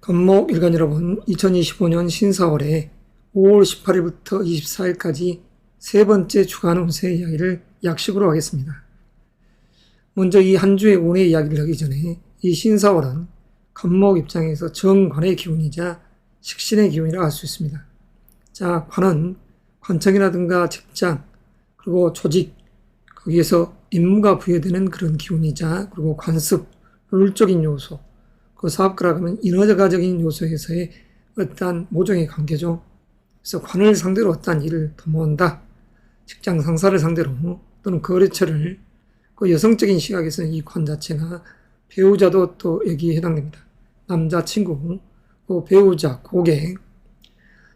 건목 일간 여러분, 2025년 신사월에 5월 18일부터 24일까지 세 번째 주간 운세 이야기를 약식으로 하겠습니다. 먼저 이 한 주의 운의 이야기를 하기 전에 이 신사월은 건목 입장에서 정관의 기운이자 식신의 기운이라 할 수 있습니다. 자, 관은 관청이라든가 직장, 그리고 조직, 거기에서 임무가 부여되는 그런 기운이자, 그리고 관습, 룰적인 요소, 그 사업가라 하면 인허가적인 요소에서의 어떠한 모종의 관계죠. 그래서 관을 상대로 어떠한 일을 도모한다. 직장 상사를 상대로 또는 거래처를, 그 여성적인 시각에서는 이 관 자체가 배우자도 또 여기에 해당됩니다. 남자친구, 그 배우자, 고객.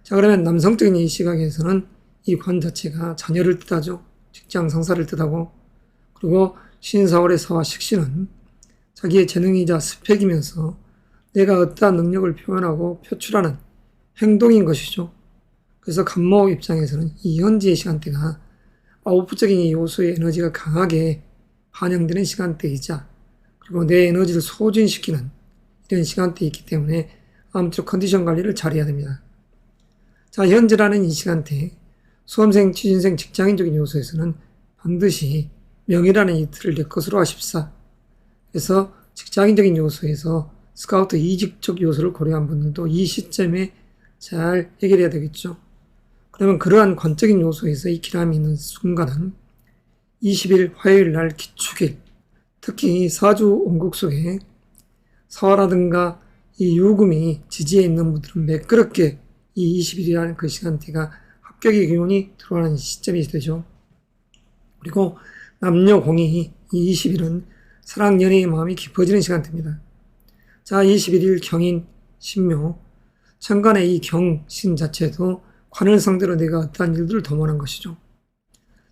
자, 그러면 남성적인 이 시각에서는 이 관 자체가 자녀를 뜻하죠. 직장 상사를 뜻하고, 그리고 신사월의 사와 식신은 자기의 재능이자 스펙이면서 내가 어떠한 능력을 표현하고 표출하는 행동인 것이죠. 그래서 간목 입장에서는 이 현지의 시간대가 아웃풋적인 이 요소의 에너지가 강하게 반영되는 시간대이자, 그리고 내 에너지를 소진시키는 이런 시간대에 있기 때문에 아무쪼록 컨디션 관리를 잘해야 됩니다. 자, 현재라는 이 시간대, 수험생, 취준생, 직장인적인 요소에서는 반드시 명예라는 이 틀을 내 것으로 하십사. 그래서 직장인적인 요소에서 스카우트 이직적 요소를 고려한 분들도 이 시점에 잘 해결해야 되겠죠. 그러면 그러한 관적인 요소에서 이 기람이 있는 순간은 20일 화요일 날 기축일, 특히 사주 원국 속에 사화라든가 이 요금이 지지에 있는 분들은 매끄럽게 이 20일이라는 그 시간대가 합격의 기운이 들어가는 시점이 되죠. 그리고 남녀 공이 이 20일은 사랑 연애의 마음이 깊어지는 시간대입니다. 자, 21일 경인 신묘, 천간의 이 경신 자체도 관을 상대로 내가 어떠한 일들을 도모하는 것이죠.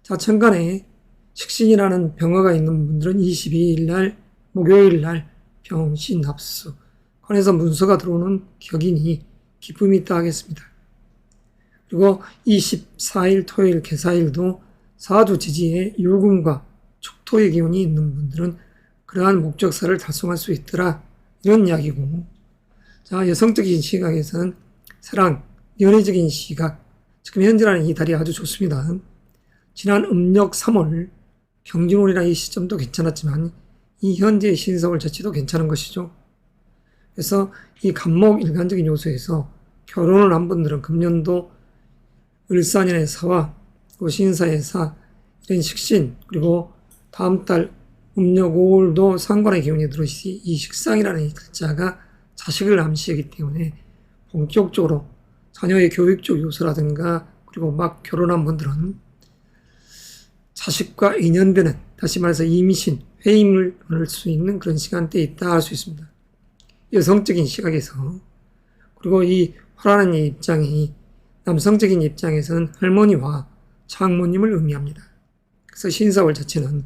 자, 천간에 식신이라는 병화가 있는 분들은 22일 날 목요일 날 병신 합수, 관에서 문서가 들어오는 격인이 기쁨이 있다 하겠습니다. 그리고 24일 토요일 개사일도 사주 지지에 요금과 축토의 기운이 있는 분들은 그러한 목적사를 달성할 수 있더라, 이런 이야기고. 자, 여성적인 시각에서는 사랑, 연애적인 시각, 지금 현재라는 이 달이 아주 좋습니다. 지난 음력 3월 경진월이라는 이 시점도 괜찮았지만 이 현재의 신사월 자체도 괜찮은 것이죠. 그래서 이 간목 일간적인 요소에서 결혼을 한 분들은 금년도 을사년의 사와 신사의 사, 이런 식신, 그리고 다음 달 음력 5월도 상관의 기운이 들어오시, 이 식상이라는 이 글자가 자식을 암시하기 때문에 본격적으로 자녀의 교육적 요소라든가, 그리고 막 결혼한 분들은 자식과 인연되는, 다시 말해서 임신, 회임을 얻을 수 있는 그런 시간대에 있다 할 수 있습니다. 여성적인 시각에서, 그리고 이 화라는 이 입장이 남성적인 입장에서는 할머니와 장모님을 의미합니다. 그래서 신사월 자체는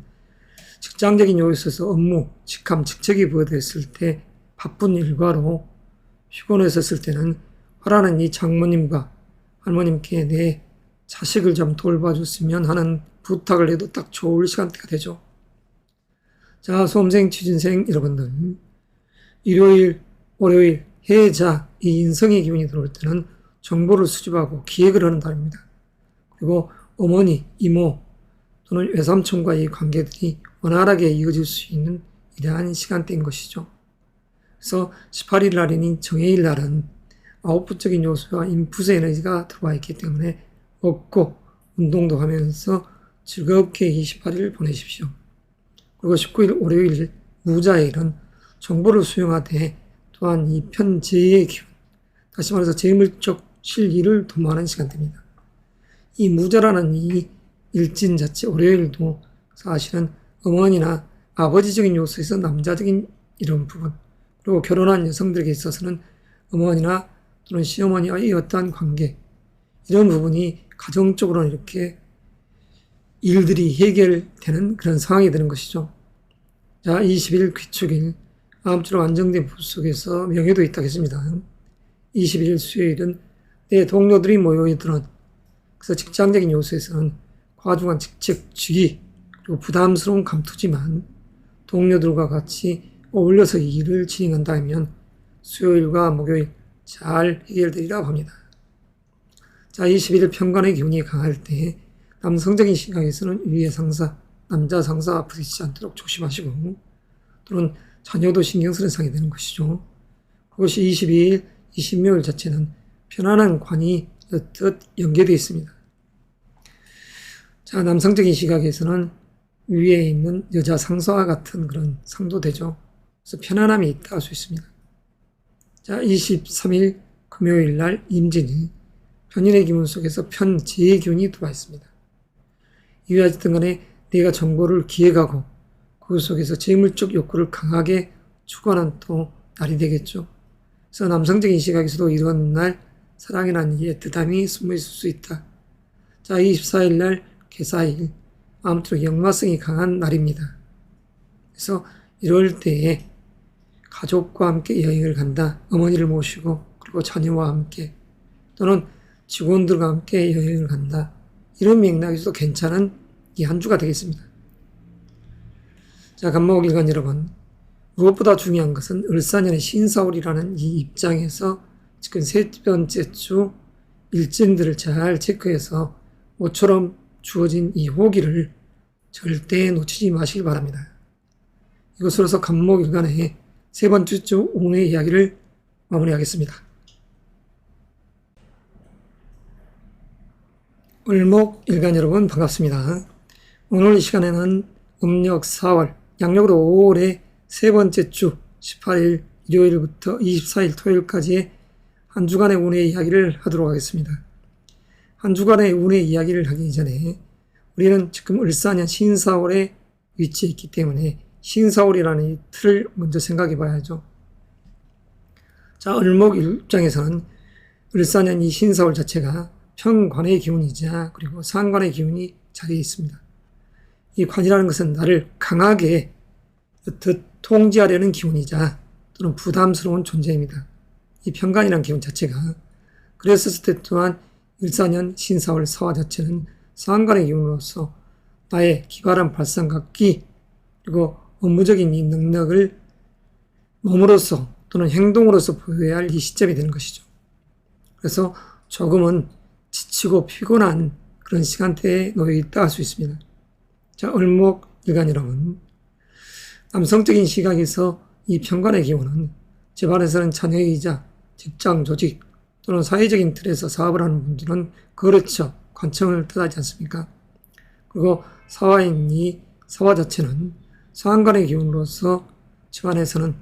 직장적인 요소에서 업무, 직함, 직책이 부여됐을 때 바쁜 일과로 피곤했었을 때는 화라는 이 장모님과 할머님께 내 자식을 좀 돌봐줬으면 하는 부탁을 해도 딱 좋을 시간대가 되죠. 자, 수험생, 취준생 여러분들, 일요일, 월요일, 해자, 이 인성의 기운이 들어올 때는 정보를 수집하고 기획을 하는 달입니다. 그리고 어머니, 이모 또는 외삼촌과의 관계들이 원활하게 이어질 수 있는 이러한 시간대인 것이죠. 그래서 18일 날인 정해일 날은 아웃풋적인 요소와 인풋의 에너지가 들어와 있기 때문에 먹고 운동도 하면서 즐겁게 28일을 보내십시오. 그리고 19일 월요일 무자일은 정보를 수용하되 또한 이 편재의 기운, 다시 말해서 재물적 실일을 도모하는 시간대입니다. 이 무자라는 이 일진 자체, 월요일도 사실은 어머니나 아버지적인 요소에서 남자적인 이런 부분, 그리고 결혼한 여성들에게 있어서는 어머니나 또는 시어머니와의 어떠한 관계, 이런 부분이 가정적으로는 이렇게 일들이 해결되는 그런 상황이 되는 것이죠. 자, 20일 귀축일, 아무쪼록 안정된 부 속에서 명예도 있다겠습니다. 21일 수요일은 내 동료들이 모여있던, 그래서 직장적인 요소에서는 과중한 직책, 직위, 그리고 부담스러운 감투지만 동료들과 같이 어울려서 일을 진행한다면 수요일과 목요일 잘 해결되리라고 합니다. 자, 21일 편관의 기운이 강할 때 남성적인 시각에서는 위의 상사, 남자 상사와 부딪히지 않도록 조심하시고 또는 자녀도 신경 쓰는 상이 되는 것이죠. 그것이 22일, 20묘일 자체는 편안한 관이 옅 연계되어 있습니다. 자, 남성적인 시각에서는 위에 있는 여자 상사와 같은 그런 상도 되죠. 그래서 편안함이 있다 할 수 있습니다. 자, 23일 금요일 날 임진이 편인의 기운 속에서 편재의 기운이 들어와 있습니다. 이와 어쨌든 간에 내가 정보를 기획하고 그 속에서 재물적 욕구를 강하게 추구하는 또 날이 되겠죠. 그래서 남성적인 시각에서도 이런 날 사랑이라는 이의 뜻함이 숨어 있을 수 있다. 자, 24일 날 개사일, 아무쪼록 역마성이 강한 날입니다. 그래서 이럴 때에 가족과 함께 여행을 간다. 어머니를 모시고 그리고 자녀와 함께 또는 직원들과 함께 여행을 간다. 이런 맥락에서도 괜찮은 이 한 주가 되겠습니다. 자, 간목일간 여러분, 무엇보다 중요한 것은 을사년의 신사월이라는 이 입장에서 지금 세 번째 주 일진들을 잘 체크해서 모처럼 주어진 이 호기를 절대 놓치지 마시기 바랍니다. 이것으로서 간목일간의 세 번째 주 오늘의 이야기를 마무리하겠습니다. 을목일간 여러분 반갑습니다. 오늘 이 시간에는 음력 4월, 양력으로 5월의 세 번째 주 18일 일요일부터 24일 토요일까지의 한 주간의 운의 이야기를 하도록 하겠습니다. 한 주간의 운의 이야기를 하기 전에 우리는 지금 을사년 신사월에 위치해 있기 때문에 신사월이라는 이 틀을 먼저 생각해 봐야죠. 자, 을목 입장에서는 을사년 이 신사월 자체가 편관의 기운이자 그리고 상관의 기운이 자리에 있습니다. 이 관이라는 것은 나를 강하게 통제하려는 기운이자 또는 부담스러운 존재입니다. 이 편관이라는 기운 자체가 그랬을 때 또한 을사년 신사월 사화 자체는 상관의 기운으로서 나의 기발한 발상각기 그리고 업무적인 이 능력을 몸으로서 또는 행동으로서 보여야 할 이 시점이 되는 것이죠. 그래서 조금은 지치고 피곤한 그런 시간대에 놓여 있다 할 수 있습니다. 자, 을목일간 여러분, 남성적인 시각에서 이 편관의 기운은 집안에서는 자녀이자 직장, 조직 또는 사회적인 틀에서 사업을 하는 분들은 거래처, 관청을 뜻하지 않습니까? 그리고 사화인 이 사화 자체는 상관의 기운으로서 집안에서는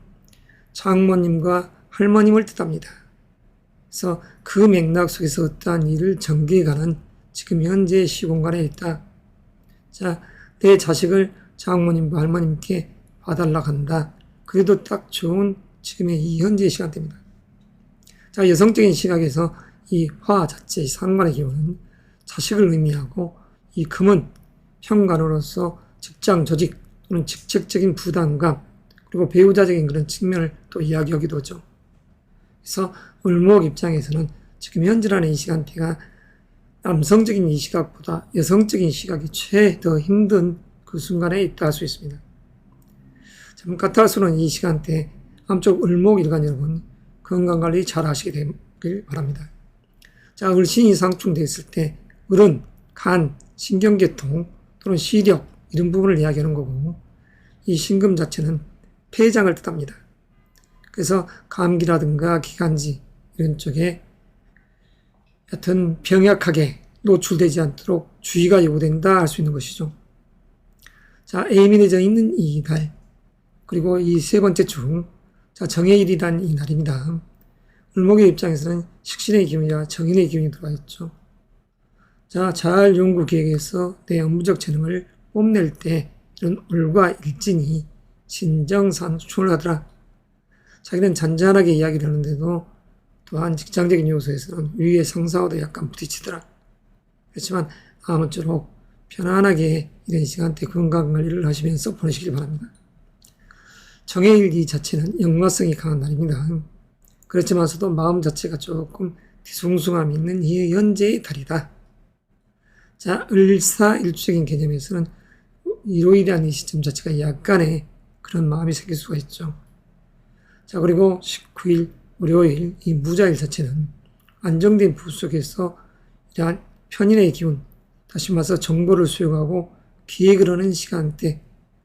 장모님과 할머님을 뜻합니다. 그래서 그 맥락 속에서 어떠한 일을 전개해가는 지금 현재 시공간에 있다. 자, 내 자식을 장모님과 할머님께 봐달라고 한다. 그래도 딱 좋은 지금의 이 현재 시간대입니다. 자, 여성적인 시각에서 이 화 자체의 상관의 기운은 자식을 의미하고 이 금은 현관으로서 직장, 조직 또는 직책적인 부담감 그리고 배우자적인 그런 측면을 또 이야기하기도 하죠. 그래서 을목 입장에서는 지금 현재라는 이 시간대가 남성적인 이 시각보다 여성적인 시각이 더 힘든 그 순간에 있다 할 수 있습니다. 참 까탈스러운 이 시간대 암쪽 을목일간 여러분 건강관리 잘 하시게 되길 바랍니다. 자, 을신이 상충됐을 때 을은 간, 신경계통 또는 시력 이런 부분을 이야기하는 거고 이 신금 자체는 폐장을 뜻합니다. 그래서 감기라든가 기관지 이런 쪽에 하여튼 병약하게 노출되지 않도록 주의가 요구된다 할 수 있는 것이죠. 자, 예민해져 있는 이 달 그리고 이 세 번째 주 자, 정해일이란 이 날입니다. 을목의 입장에서는 식신의 기운이라 정인의 기운이 들어와 있죠. 자, 잘 연구 기획해서 내 업무적 재능을 뽐낼 때 이런 을과 일진이 신정상충을 하더라. 자기는 잔잔하게 이야기를 하는데도 또한 직장적인 요소에서는 위의 상사와도 약간 부딪히더라. 그렇지만 아무쪼록 편안하게 이런 시간대 건강관리를 하시면서 보내시길 바랍니다. 정해일 이 자체는 역마성이 강한 날입니다. 그렇지만서도 마음 자체가 조금 뒤숭숭함이 있는 이 현재의 달이다. 자, 을사일주적인 개념에서는 일요일이라는 이 시점 자체가 약간의 그런 마음이 생길 수가 있죠. 자, 그리고 19일 월요일 이 무자일 자체는 안정된 부부 속에서 이러한 편인의 기운, 다시 말해서 정보를 수용하고 기획을 하는 시간대,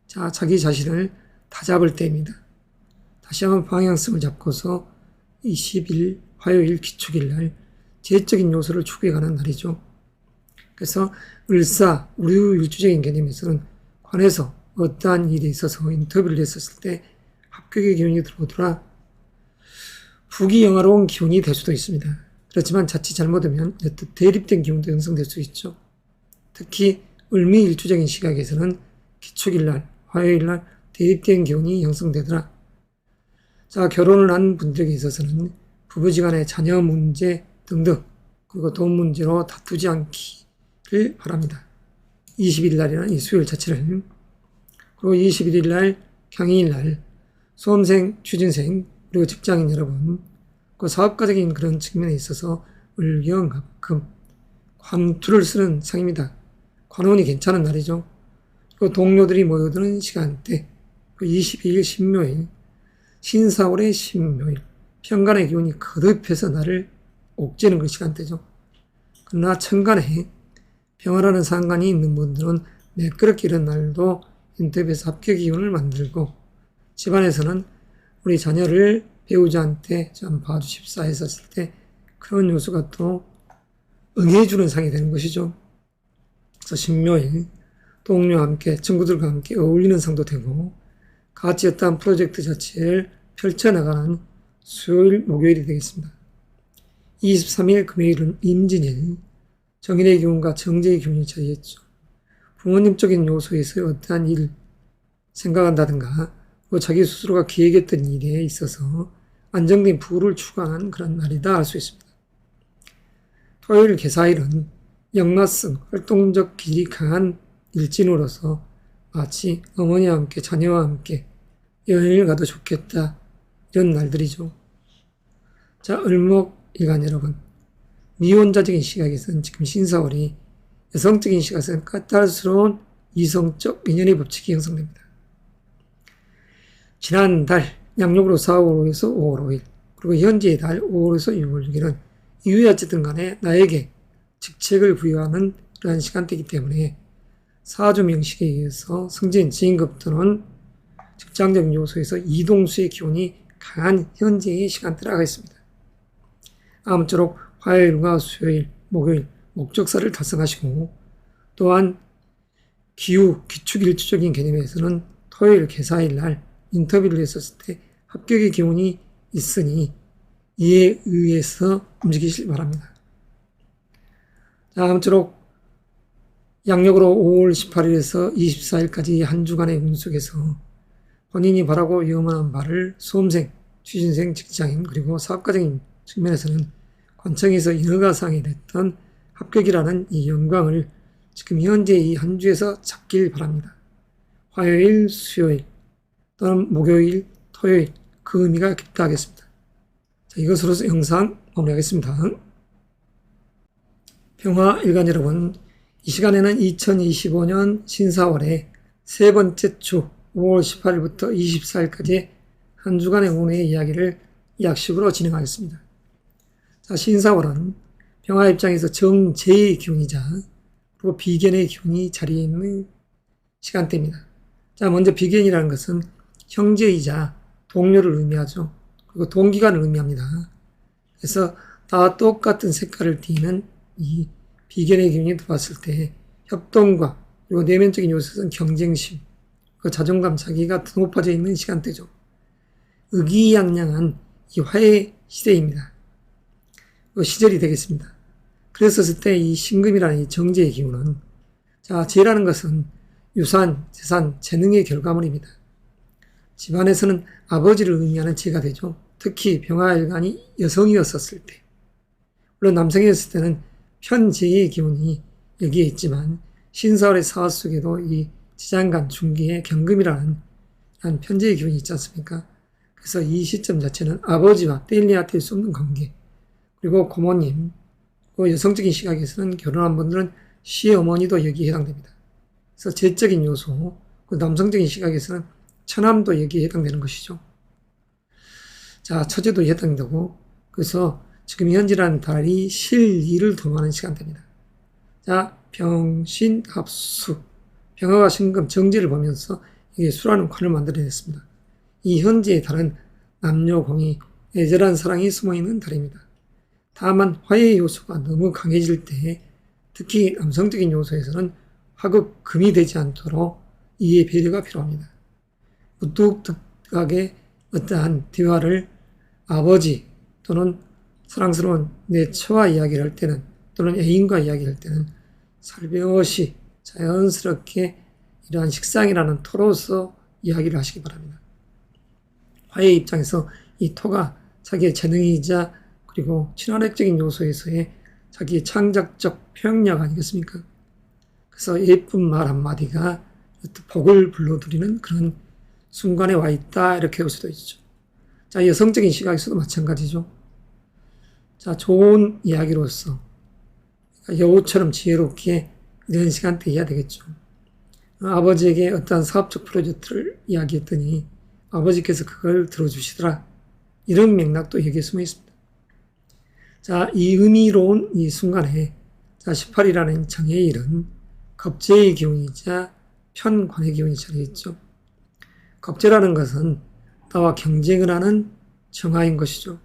자, 자기 자신을 다잡을 때입니다. 다시 한번 방향성을 잡고서 20일 화요일 기축일 날 재적인 요소를 추구해가는 날이죠. 그래서 을사, 우류일주적인 개념에서는 관에서 어떠한 일에 있어서 인터뷰를 했었을 때 합격의 기운이 들어오더라 부귀영화로운 기운이 될 수도 있습니다. 그렇지만 자칫 잘못하면 대립된 기운도 형성될 수 있죠. 특히 을미일주적인 시각에서는 기축일날, 화요일날 대립된 기운이 형성되더라. 자, 결혼을 한 분들에게 있어서는 부부지간의 자녀 문제 등등 그리고 돈 문제로 다투지 않기를 바랍니다. 20일 날이라는 이 수요일 자체를 그리고 21일 날 경인일 날 수험생, 취준생 그리고 직장인 여러분 그 사업가적인 그런 측면에 있어서 을경합금 관투를 쓰는 상입니다. 관운이 괜찮은 날이죠. 그 동료들이 모여드는 시간대 그 22일 신묘일 신사월의 신묘일 편간의 기운이 거듭해서 나를 옥죄는 그 시간대죠. 그러나 천간에 병화라는 상관이 있는 분들은 매끄럽게 이런 날도 인터뷰에서 합격 기운을 만들고 집안에서는 우리 자녀를 배우자한테 좀 봐주십사 했었을 때 그런 요소가 또 응해주는 상이 되는 것이죠. 그래서 신묘일 동료와 함께 친구들과 함께 어울리는 상도 되고 같이 어떠한 프로젝트 자체를 펼쳐나가는 수요일 목요일이 되겠습니다. 23일 금요일은 임진일 정인의 기운과 정제의 기운이 자리했죠. 부모님적인 요소에서 어떠한 일 생각한다든가 자기 스스로가 기획했던 일에 있어서 안정된 부를 추구하는 그런 날이다 할 수 있습니다. 토요일 개사일은 역마성 활동적 길이 강한 일진으로서 마치 어머니와 함께 자녀와 함께 여행을 가도 좋겠다 이런 날들이죠. 자, 을목일간 여러분 미혼자적인 시각에서는 지금 신사월이 여성적인 시각에서는 까탈스러운 이성적 인연의 법칙이 형성됩니다. 지난달 양력으로 4월 5일에서 5월 5일 그리고 현재의 달 5월에서 6월 6일은 이후에 어쨌든 간에 나에게 직책을 부여하는 그러한 시간대이기 때문에 사주 명식에 의해서 승진, 진급 또는 직장적인 요소에서 이동수의 기운이 강한 현재의 시간대라 하겠습니다. 아무쪼록 화요일과 수요일, 목요일 목적사를 달성하시고 또한 기후, 기축일주적인 개념에서는 토요일, 개사일 날 인터뷰를 했었을 때 합격의 기운이 있으니 이에 의해서 움직이실 바랍니다. 자, 아무쪼록 양력으로 5월 18일에서 24일까지 한 주간의 운 속에서 본인이 바라고 염원한 바를 수험생, 취준생, 직장인 그리고 사업가적인 측면에서는 관청에서 인허가상이 됐던 합격이라는 이 영광을 지금 현재 이 한 주에서 잡길 바랍니다. 화요일, 수요일 또는 목요일, 토요일 그 의미가 깊다하겠습니다. 자, 이것으로서 영상 마무리하겠습니다. 평화일간 여러분, 이 시간에는 2025년 신사월의 세 번째 주 5월 18일부터 24일까지의 한 주간의 운의 이야기를 약식으로 진행하겠습니다. 자, 신사월은 평화 입장에서 정제의 기운이자 그리고 비견의 기운이 자리에 있는 시간대입니다. 자, 먼저 비견이라는 것은 형제이자 동료를 의미하죠. 그리고 동기간을 의미합니다. 그래서 다 똑같은 색깔을 띠는 이 비견의 기운이 들어왔을 때 협동과 그리고 내면적인 요소는 경쟁심, 그 자존감, 자기가 더 높아져 있는 시간대죠. 의기양양한 이 화해 시대입니다. 그 시절이 되겠습니다. 그랬었을 때 이 신금이라는 이 정제의 기운은 자, 재라는 것은 유산, 재산, 재능의 결과물입니다. 집안에서는 아버지를 의미하는 재가 되죠. 특히 병화일간이 여성이었었을 때 물론 남성이었을 때는 편재의 기운이 여기에 있지만 신사월의 사화 속에도 이 지장간 중기의 경금이라는 한 편재의 기운이 있지 않습니까? 그래서 이 시점 자체는 아버지와 떼일래야 뗄 수 없는 관계 그리고 고모님 그 여성적인 시각에서는 결혼한 분들은 시어머니도 여기에 해당됩니다. 그래서 재적인 요소 그 남성적인 시각에서는 처남도 여기에 해당되는 것이죠. 자, 처제도 해당되고, 그래서 지금 현재라는 달이 실일을 도모하는 시간대입니다. 자, 병신합수. 병화가 신금 정제를 보면서 이게 수라는 관을 만들어냈습니다. 이 현재의 달은 남녀공이 애절한 사랑이 숨어있는 달입니다. 다만 화해의 요소가 너무 강해질 때 특히 남성적인 요소에서는 화극 금이 되지 않도록 이해 배려가 필요합니다. 무뚝뚝하게 어떠한 대화를 아버지 또는 사랑스러운 내 처와 이야기를 할 때는 또는 애인과 이야기를 할 때는 살며시 자연스럽게 이러한 식상이라는 토로서 이야기를 하시기 바랍니다. 화해의 입장에서 이 토가 자기의 재능이자 그리고 친화력적인 요소에서의 자기의 창작적 표현력 아니겠습니까? 그래서 예쁜 말 한마디가 복을 불러들이는 그런 순간에 와 있다 이렇게 볼 수도 있죠. 자, 여성적인 시각에서도 마찬가지죠. 자, 좋은 이야기로서 여우처럼 지혜롭게 이런 시간대에 해야 되겠죠. 아버지에게 어떠한 사업적 프로젝트를 이야기했더니 아버지께서 그걸 들어주시더라. 이런 맥락도 여기에 숨어 있습니다. 자, 이 의미로운 이 순간에 자, 18이라는 정해일은 겁재의 기운이자 편관의 기운이 자리했죠. 겁재라는 것은 나와 경쟁을 하는 정화인 것이죠.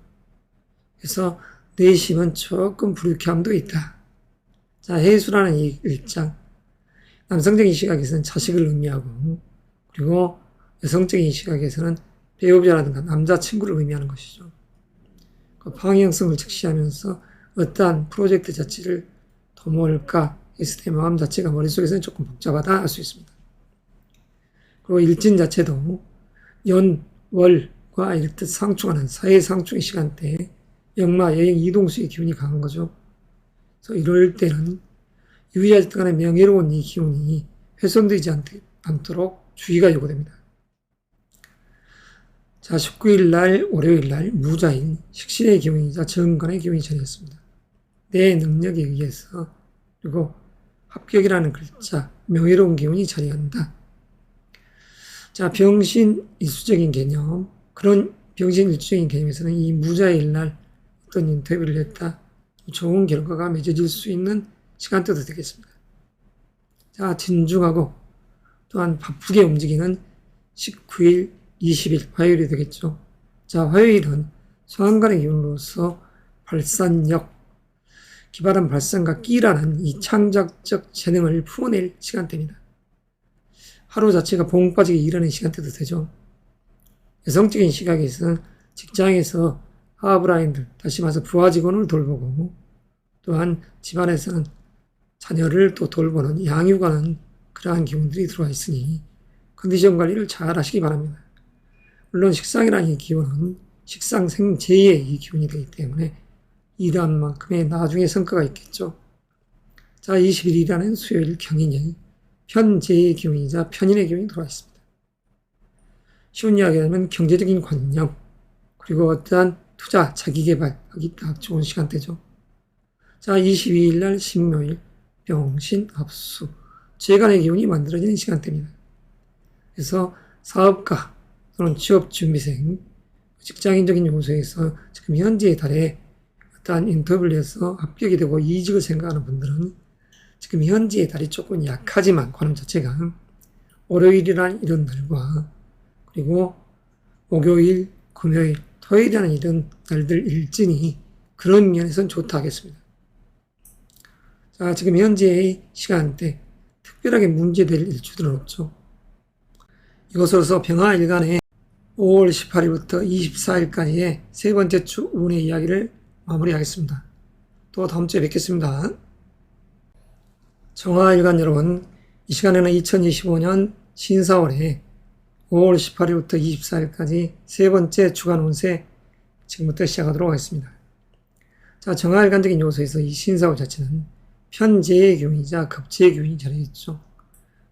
그래서 내심은 조금 불쾌함도 있다. 자, 해수라는 이 일장, 남성적인 시각에서는 자식을 의미하고, 그리고 여성적인 시각에서는 배우자라든가 남자친구를 의미하는 것이죠. 그 방향성을 적시하면서 어떠한 프로젝트 자체를 도모할까 했을 때 마음 자체가 머릿속에서는 조금 복잡하다 할 수 있습니다. 그리고 일진 자체도 연, 월과 이렇듯 상충하는 사회상충의 시간대에 역마, 여행, 이동수의 기운이 강한 거죠. 그래서 이럴 때는 유의하지 간에 명예로운 이 기운이 훼손되지 않도록 주의가 요구됩니다. 자, 19일 날, 월요일 날, 무자인, 식신의 기운이자 정관의 기운이 자리했습니다. 내 능력에 의해서, 그리고 합격이라는 글자, 명예로운 기운이 자리한다. 자, 병신 일수적인 개념, 그런 병신 일수적인 개념에서는 이 무자일 날 어떤 인터뷰를 했다. 좋은 결과가 맺어질 수 있는 시간대도 되겠습니다. 자, 진중하고 또한 바쁘게 움직이는 19일, 20일, 화요일이 되겠죠. 자, 화요일은 소환관의 기운으로서 발산력, 기발한 발산과 끼라는 이 창작적 재능을 풀어낼 시간대입니다. 하루 자체가 봉 빠지게 일하는 시간대도 되죠. 여성적인 시각에서는 직장에서 하브라인들, 다시 말해서 부하 직원을 돌보고 또한 집안에서는 자녀를 또 돌보는 양육하는 그러한 기운들이 들어와 있으니 컨디션 관리를 잘 하시기 바랍니다. 물론 식상이라는 이 기운은 식상생재의 이 기운이 되기 때문에 일한 만큼의 나중에 성과가 있겠죠. 자, 21일이라는 수요일 경인이 편재의 기운이자 편인의 기운이 들어와 있습니다. 쉬운 이야기하면 경제적인 관념, 그리고 어떠한 투자, 자기개발하기 딱 좋은 시간대죠. 자, 22일 날 신묘일, 병신, 합수, 재간의 기운이 만들어지는 시간대입니다. 그래서 사업가 또는 취업준비생, 직장인적인 요소에서 지금 현재의 달에 어떠한 인터뷰를 해서 합격이 되고 이직을 생각하는 분들은 지금 현재의 달이 조금 약하지만 관음 자체가 월요일이라는 이런 날과 그리고 목요일, 금요일, 토요일이라는 이런 날들 일진이 그런 면에서는 좋다 하겠습니다. 자, 지금 현재의 시간대 특별하게 문제될 일주들은 없죠. 이것으로서 병화일간의 5월 18일부터 24일까지의 세 번째 주 운의 이야기를 마무리하겠습니다. 또 다음 주에 뵙겠습니다. 정화일간 여러분, 이 시간에는 2025년 신사월에 5월 18일부터 24일까지 세 번째 주간 운세 지금부터 시작하도록 하겠습니다. 자, 정화일간적인 요소에서 이 신사월 자체는 편재의 기운이자 급재의 기운이 자리했죠.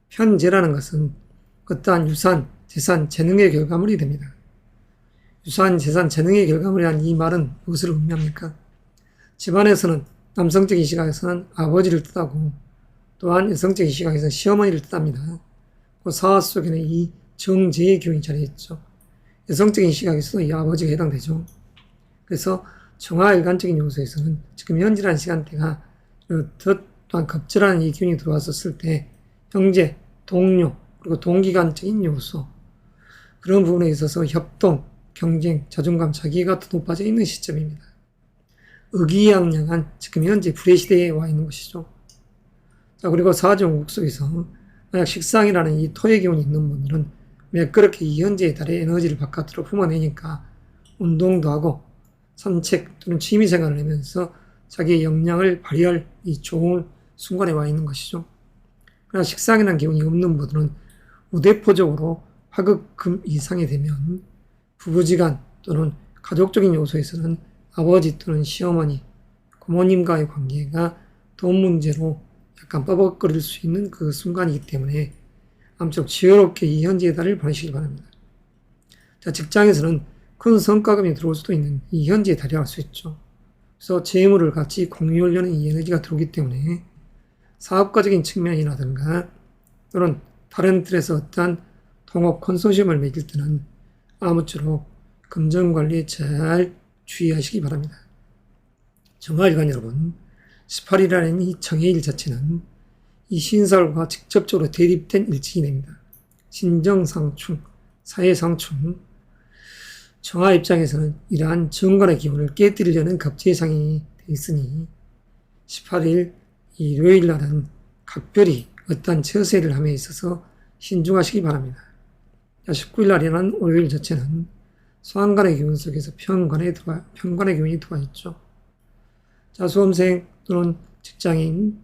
편재라는 것은 어떠한 유산, 재산, 재능의 결과물이 됩니다. 유산, 재산, 재능의 결과물이란 이 말은 무엇을 의미합니까? 집안에서는 남성적인 시각에서는 아버지를 뜻하고 또한 여성적인 시각에서는 시어머니를 뜻합니다. 그 사화 속에는 이 정재의 기운이 자리했죠. 여성적인 시각에서도 이 아버지가 해당되죠. 그래서 정화일관적인 요소에서는 지금 현재라는 시간대가 또한 급절하는 이 기운이 들어왔었을 때 형제, 동료, 그리고 동기간적인 요소, 그런 부분에 있어서 협동, 경쟁, 자존감, 자기가 더 높아져 있는 시점입니다. 의기양양한 지금 현재 불의 시대에 와 있는 것이죠. 자, 그리고 사주원국 속에서 만약 식상이라는 이 토의 기운이 있는 분들은 매끄럽게 이 현재의 달의 에너지를 바깥으로 품어내니까 운동도 하고 산책 또는 취미생활을 하면서 자기의 역량을 발휘할 이 좋은 순간에 와 있는 것이죠. 그러나 식상이라는 기운이 없는 분들은 우대포적으로 화극금 이상이 되면 부부지간 또는 가족적인 요소에서는 아버지 또는 시어머니, 고모님과의 관계가 돈 문제로 약간 뻐벅거릴 수 있는 그 순간이기 때문에 아무쪼록 지혜롭게 이 현재의 달을 보내시기 바랍니다. 자, 직장에서는 큰 성과금이 들어올 수도 있는 이 현재의 달이라고 할 수 있죠. 그래서 재물을 같이 공유하려는 이 에너지가 들어오기 때문에 사업가적인 측면이라든가 또는 다른 틀에서 어떠한 통합 컨소시엄을 맺을 때는 아무쪼록 금전관리에 잘 주의하시기 바랍니다. 정화일관 여러분, 18이라는 이 정해일 자체는 이 신설과 직접적으로 대립된 일치입니다. 신정상충, 사회상충, 정화 입장에서는 이러한 정관의 기운을 깨뜨리려는 급제상이 되어 있으니 18일 일요일 날은 각별히 어떠한 처세를 함에 있어서 신중하시기 바랍니다. 19일 날이라는 월요일 자체는 소환관의 기운 속에서 편관의 기운이 들어와 있죠. 자, 수험생 또는 직장인,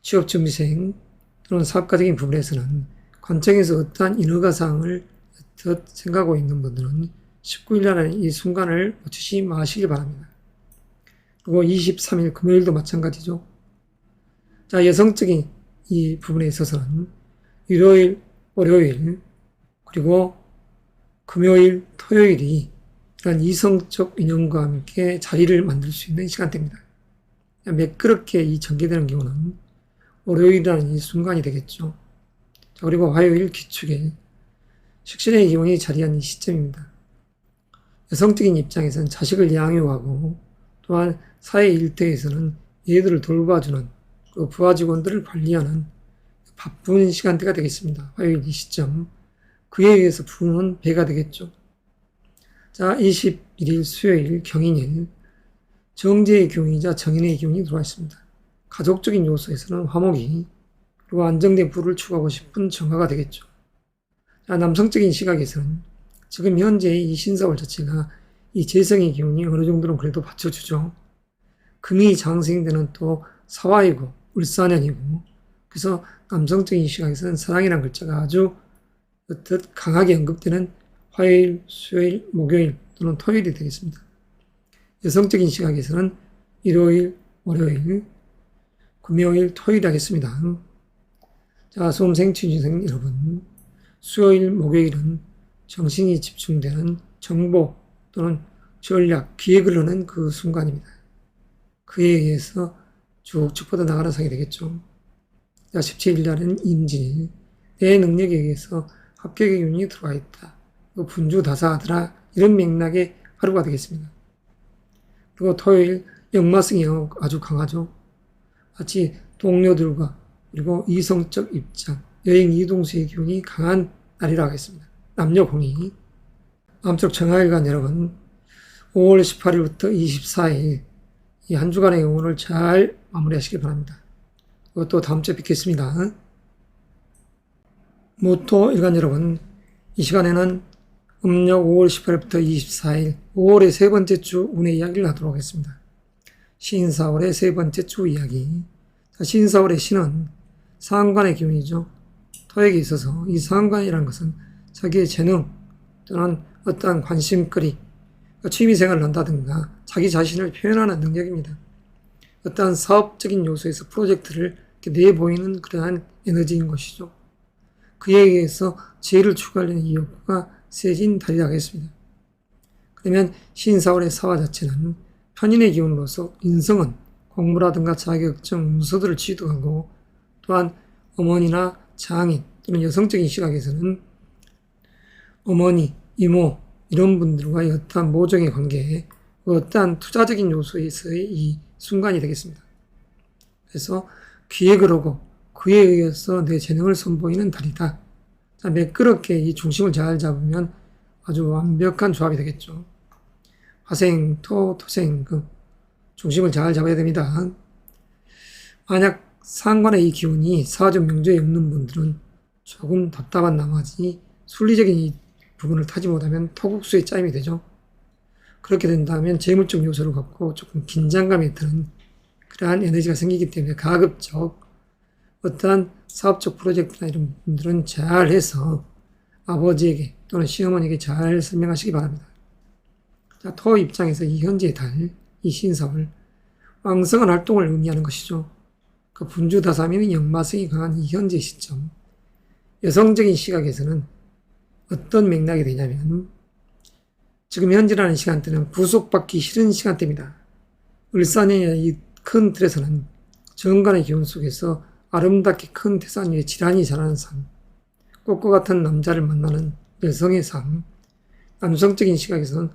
취업준비생 또는 사업가적인 부분에서는 관청에서 어떠한 인허가사항을 생각하고 있는 분들은 19일 날은 이 순간을 놓치지 마시길 바랍니다. 그리고 23일 금요일도 마찬가지죠. 자, 여성적인 이 부분에 있어서는 일요일, 월요일, 그리고 금요일, 토요일이 이런 이성적 인연과 함께 자리를 만들 수 있는 시간대입니다. 매끄럽게 이 전개되는 경우는 월요일이라는 이 순간이 되겠죠. 자, 그리고 화요일 기축일, 식신의 기운이 자리한 이 시점입니다. 여성적인 입장에서는 자식을 양육하고 또한 사회 일터에서는 얘들을 돌봐주는 그 부하 직원들을 관리하는 바쁜 시간대가 되겠습니다. 화요일 이 시점. 그에 의해서 부는 배가 되겠죠. 자, 21일 수요일 경인일, 정제의 기운이자 정인의 기운이 들어와 있습니다. 가족적인 요소에서는 화목이, 그리고 안정된 부를 추구하고 싶은 정화가 되겠죠. 자, 남성적인 시각에서는 지금 현재의 이 신사월 자체가 이 재성의 기운이 어느 정도는 그래도 받쳐주죠. 금이 장생되는 또 사화이고 을사년이고, 그래서 남성적인 시각에서는 사랑이라는 글자가 아주 강하게 언급되는 화요일, 수요일, 목요일 또는 토요일이 되겠습니다. 여성적인 시각에서는 일요일, 월요일, 금요일, 토요일이 하겠습니다. 자, 수험생, 취준생 여러분, 수요일, 목요일은 정신이 집중되는 정보 또는 전략, 기획을 하는 그 순간입니다. 그에 의해서 쭉쭉 뻗어나가는 상이 되겠죠. 자, 17일 날은 임진일, 내 능력에 의해서 합격의 기운이 들어와 있다. 분주다사하더라, 이런 맥락의 하루가 되겠습니다. 그리고 토요일 역마성이 아주 강하죠. 마치 동료들과 그리고 이성적 입장, 여행 이동수의 기운이 강한 날이라고 하겠습니다. 남녀 공이. 아무쪼록 정화일관 여러분, 5월 18일부터 24일 이 한 주간의 응원을 잘 마무리하시기 바랍니다. 또 다음 주에 뵙겠습니다. 모토일관 여러분, 이 시간에는 음력 5월 18일부터 24일 5월의 세 번째 주 운의 이야기를 하도록 하겠습니다. 신사월의 세 번째 주 이야기. 신사월의 신은 상관의 기운이죠. 토에게 있어서 이 상관이라는 것은 자기의 재능 또는 어떠한 관심거리, 취미생활을 한다든가 자기 자신을 표현하는 능력입니다. 어떠한 사업적인 요소에서 프로젝트를 내보이는 그러한 에너지인 것이죠. 그에 의해서 지혜를 추구하려는 이 욕구가 세진 달이라고 했습니다. 그러면 신사월의 사화 자체는 편인의 기운으로서 인성은 공부라든가 자격증, 문서들을 취득하고 또한 어머니나 장인 또는 여성적인 시각에서는 어머니, 이모 이런 분들과의 어떠한 모종의 관계, 어떠한 투자적인 요소에서의 이 순간이 되겠습니다. 그래서 기획을 하고 그에 의해서 내 재능을 선보이는 달이다. 자, 매끄럽게 이 중심을 잘 잡으면 아주 완벽한 조합이 되겠죠. 화생, 토, 토생, 금. 중심을 잘 잡아야 됩니다. 만약 상관의 이 기운이 사주 명조에 없는 분들은 조금 답답한 나머지 순리적인 이 부분을 타지 못하면 토국수의 짜임이 되죠. 그렇게 된다면 재물적 요소를 갖고 조금 긴장감이 드는 그러한 에너지가 생기기 때문에 가급적 어떠한 사업적 프로젝트나 이런 분들은 잘해서 아버지에게 또는 시어머니에게 잘 설명하시기 바랍니다. 자, 토 입장에서 이 현재의 달, 이 신사월, 왕성한 활동을 의미하는 것이죠. 그 분주다삼이는 역마성이 강한 이 현재 시점, 여성적인 시각에서는 어떤 맥락이 되냐면 지금 현재라는 시간대는 구속받기 싫은 시간대입니다. 을사년의 이 큰 틀에서는 정관의 기운 속에서 아름답게 큰 태산 위에 지란이 자라는 상, 꽃과 같은 남자를 만나는 여성의 상, 남성적인 시각에서는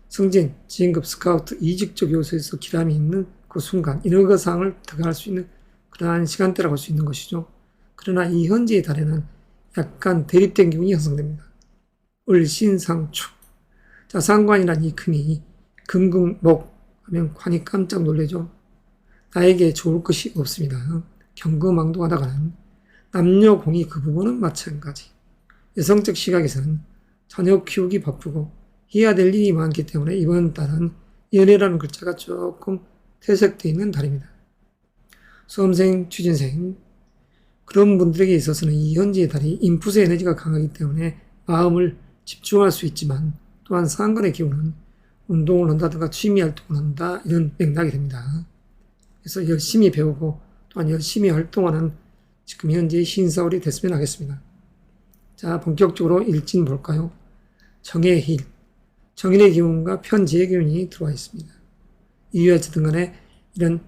승진, 진급, 스카우트, 이직적 요소에서 기람이 있는 그 순간, 인허가상을 득할 수 있는 그러한 시간대라고 할 수 있는 것이죠. 그러나 이 현재의 달에는 약간 대립된 기운이 형성됩니다. 을신상축. 자, 상관이란 이 금이 금금목 하면 관이 깜짝 놀래죠. 나에게 좋을 것이 없습니다. 경거망동하다가는 남녀 공이 그 부분은 마찬가지. 여성적 시각에서는 자녀 키우기 바쁘고 해야 될 일이 많기 때문에 이번 달은 연애라는 글자가 조금 퇴색되어 있는 달입니다. 수험생, 취준생 그런 분들에게 있어서는 이 현재의 달이 인풋의 에너지가 강하기 때문에 마음을 집중할 수 있지만 또한 상관의 기운은 운동을 한다든가 취미 활동을 한다 이런 맥락이 됩니다. 그래서 열심히 배우고 또한 열심히 활동하는 지금 현재의 신사월이 됐으면 하겠습니다. 자, 본격적으로 일진 볼까요? 정의 힐, 정인의 기운과 편지의 기운이 들어와 있습니다. 이유에 어쨌든 간에 이런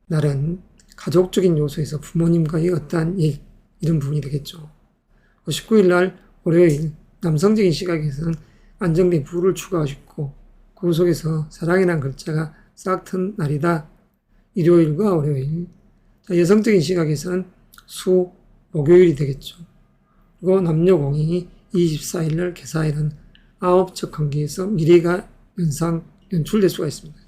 날은 가족적인 요소에서 부모님과의 어떠한 일, 이런 부분이 되겠죠. 19일 날 월요일 남성적인 시각에서는 안정된 부를 추구하고 그 속에서 사랑이라는 글자가 싹 튼 날이다. 일요일과 월요일. 여성적인 시각에서는 수, 목요일이 되겠죠. 그리고 남녀공이 24일 날 개사일은 아홉적 관계에서 미래가 연출될 수가 있습니다.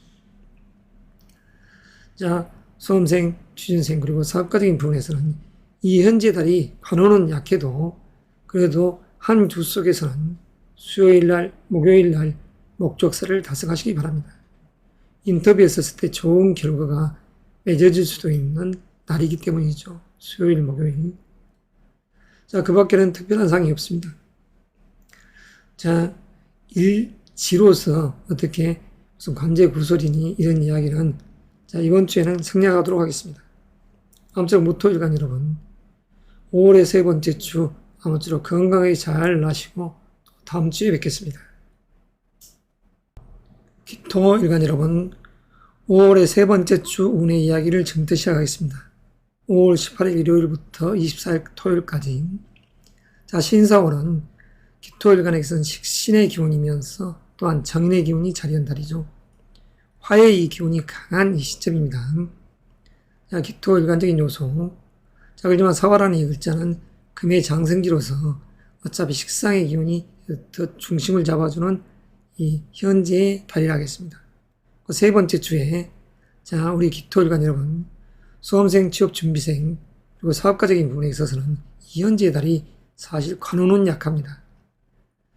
자, 수험생, 취준생 그리고 사업가적인 부분에서는 이 현재 달이 관호는 약해도 그래도 한 주 속에서는 수요일 날, 목요일 날 목적사를 달성하시기 바랍니다. 인터뷰에 썼을 때 좋은 결과가 맺어질 수도 있는 날이기 때문이죠. 수요일, 목요일. 자, 그 밖에는 특별한 상이 없습니다. 자, 일지로서 어떻게 무슨 관제 구설이니 이런 이야기는 자, 이번 주에는 생략하도록 하겠습니다. 아무쪼록 무토일간 여러분 5월의 세 번째 주 아무쪼록 건강하게 잘 나시고 다음 주에 뵙겠습니다. 기토일간 여러분 5월의 세 번째 주 운의 이야기를 지금부터 시작하겠습니다. 5월 18일 일요일부터 24일 토요일까지. 자, 신사월은 기토일간에서는 식신의 기운이면서 또한 정인의 기운이 자리한 달이죠. 화의 이 기운이 강한 이 시점입니다. 자, 기토일간적인 요소. 자, 그렇지만 사화라는 이 글자는 금의 장생지로서 어차피 식상의 기운이 더 중심을 잡아주는 이 현재의 달이라 하겠습니다. 그 세 번째 주에 자, 우리 기토일간 여러분 수험생, 취업준비생 그리고 사업가적인 부분에 있어서는 이 현재의 달이 사실 관운은 약합니다.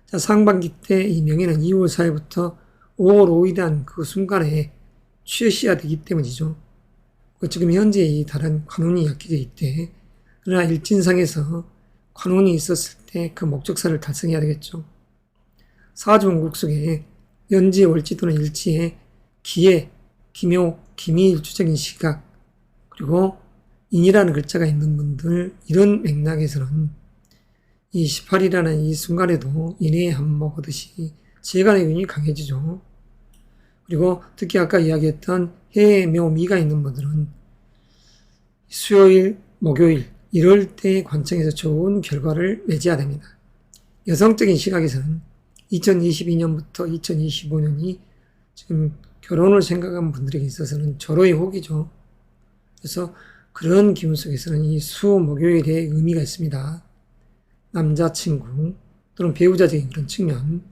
자, 상반기 때 이 명예는 2월 4일부터 5월 5일이란 그 순간에 취해시야 되기 때문이죠. 지금 현재 이 달은 관운이 약해져 있대. 그러나 일진상에서 관운이 있었을 때 그 목적사를 달성해야 되겠죠. 사주운국 속에 연지, 월지 또는 일지에 기해, 기묘, 기미일주적인 시각 그리고 인이라는 글자가 있는 분들 이런 맥락에서는 이 18이라는 이 순간에도 인의 한몫하듯이 재간의 기운이 강해지죠. 그리고 특히 아까 이야기했던 해의 묘, 미가 있는 분들은 수요일, 목요일 이럴 때 관청에서 좋은 결과를 맺어야 됩니다. 여성적인 시각에서는 2022년부터 2025년이 지금 결혼을 생각하는 분들에게 있어서는 절호의 혹이죠. 그래서 그런 기운 속에서는 이 수목요일의 의미가 있습니다. 남자친구 또는 배우자적인 그런 측면,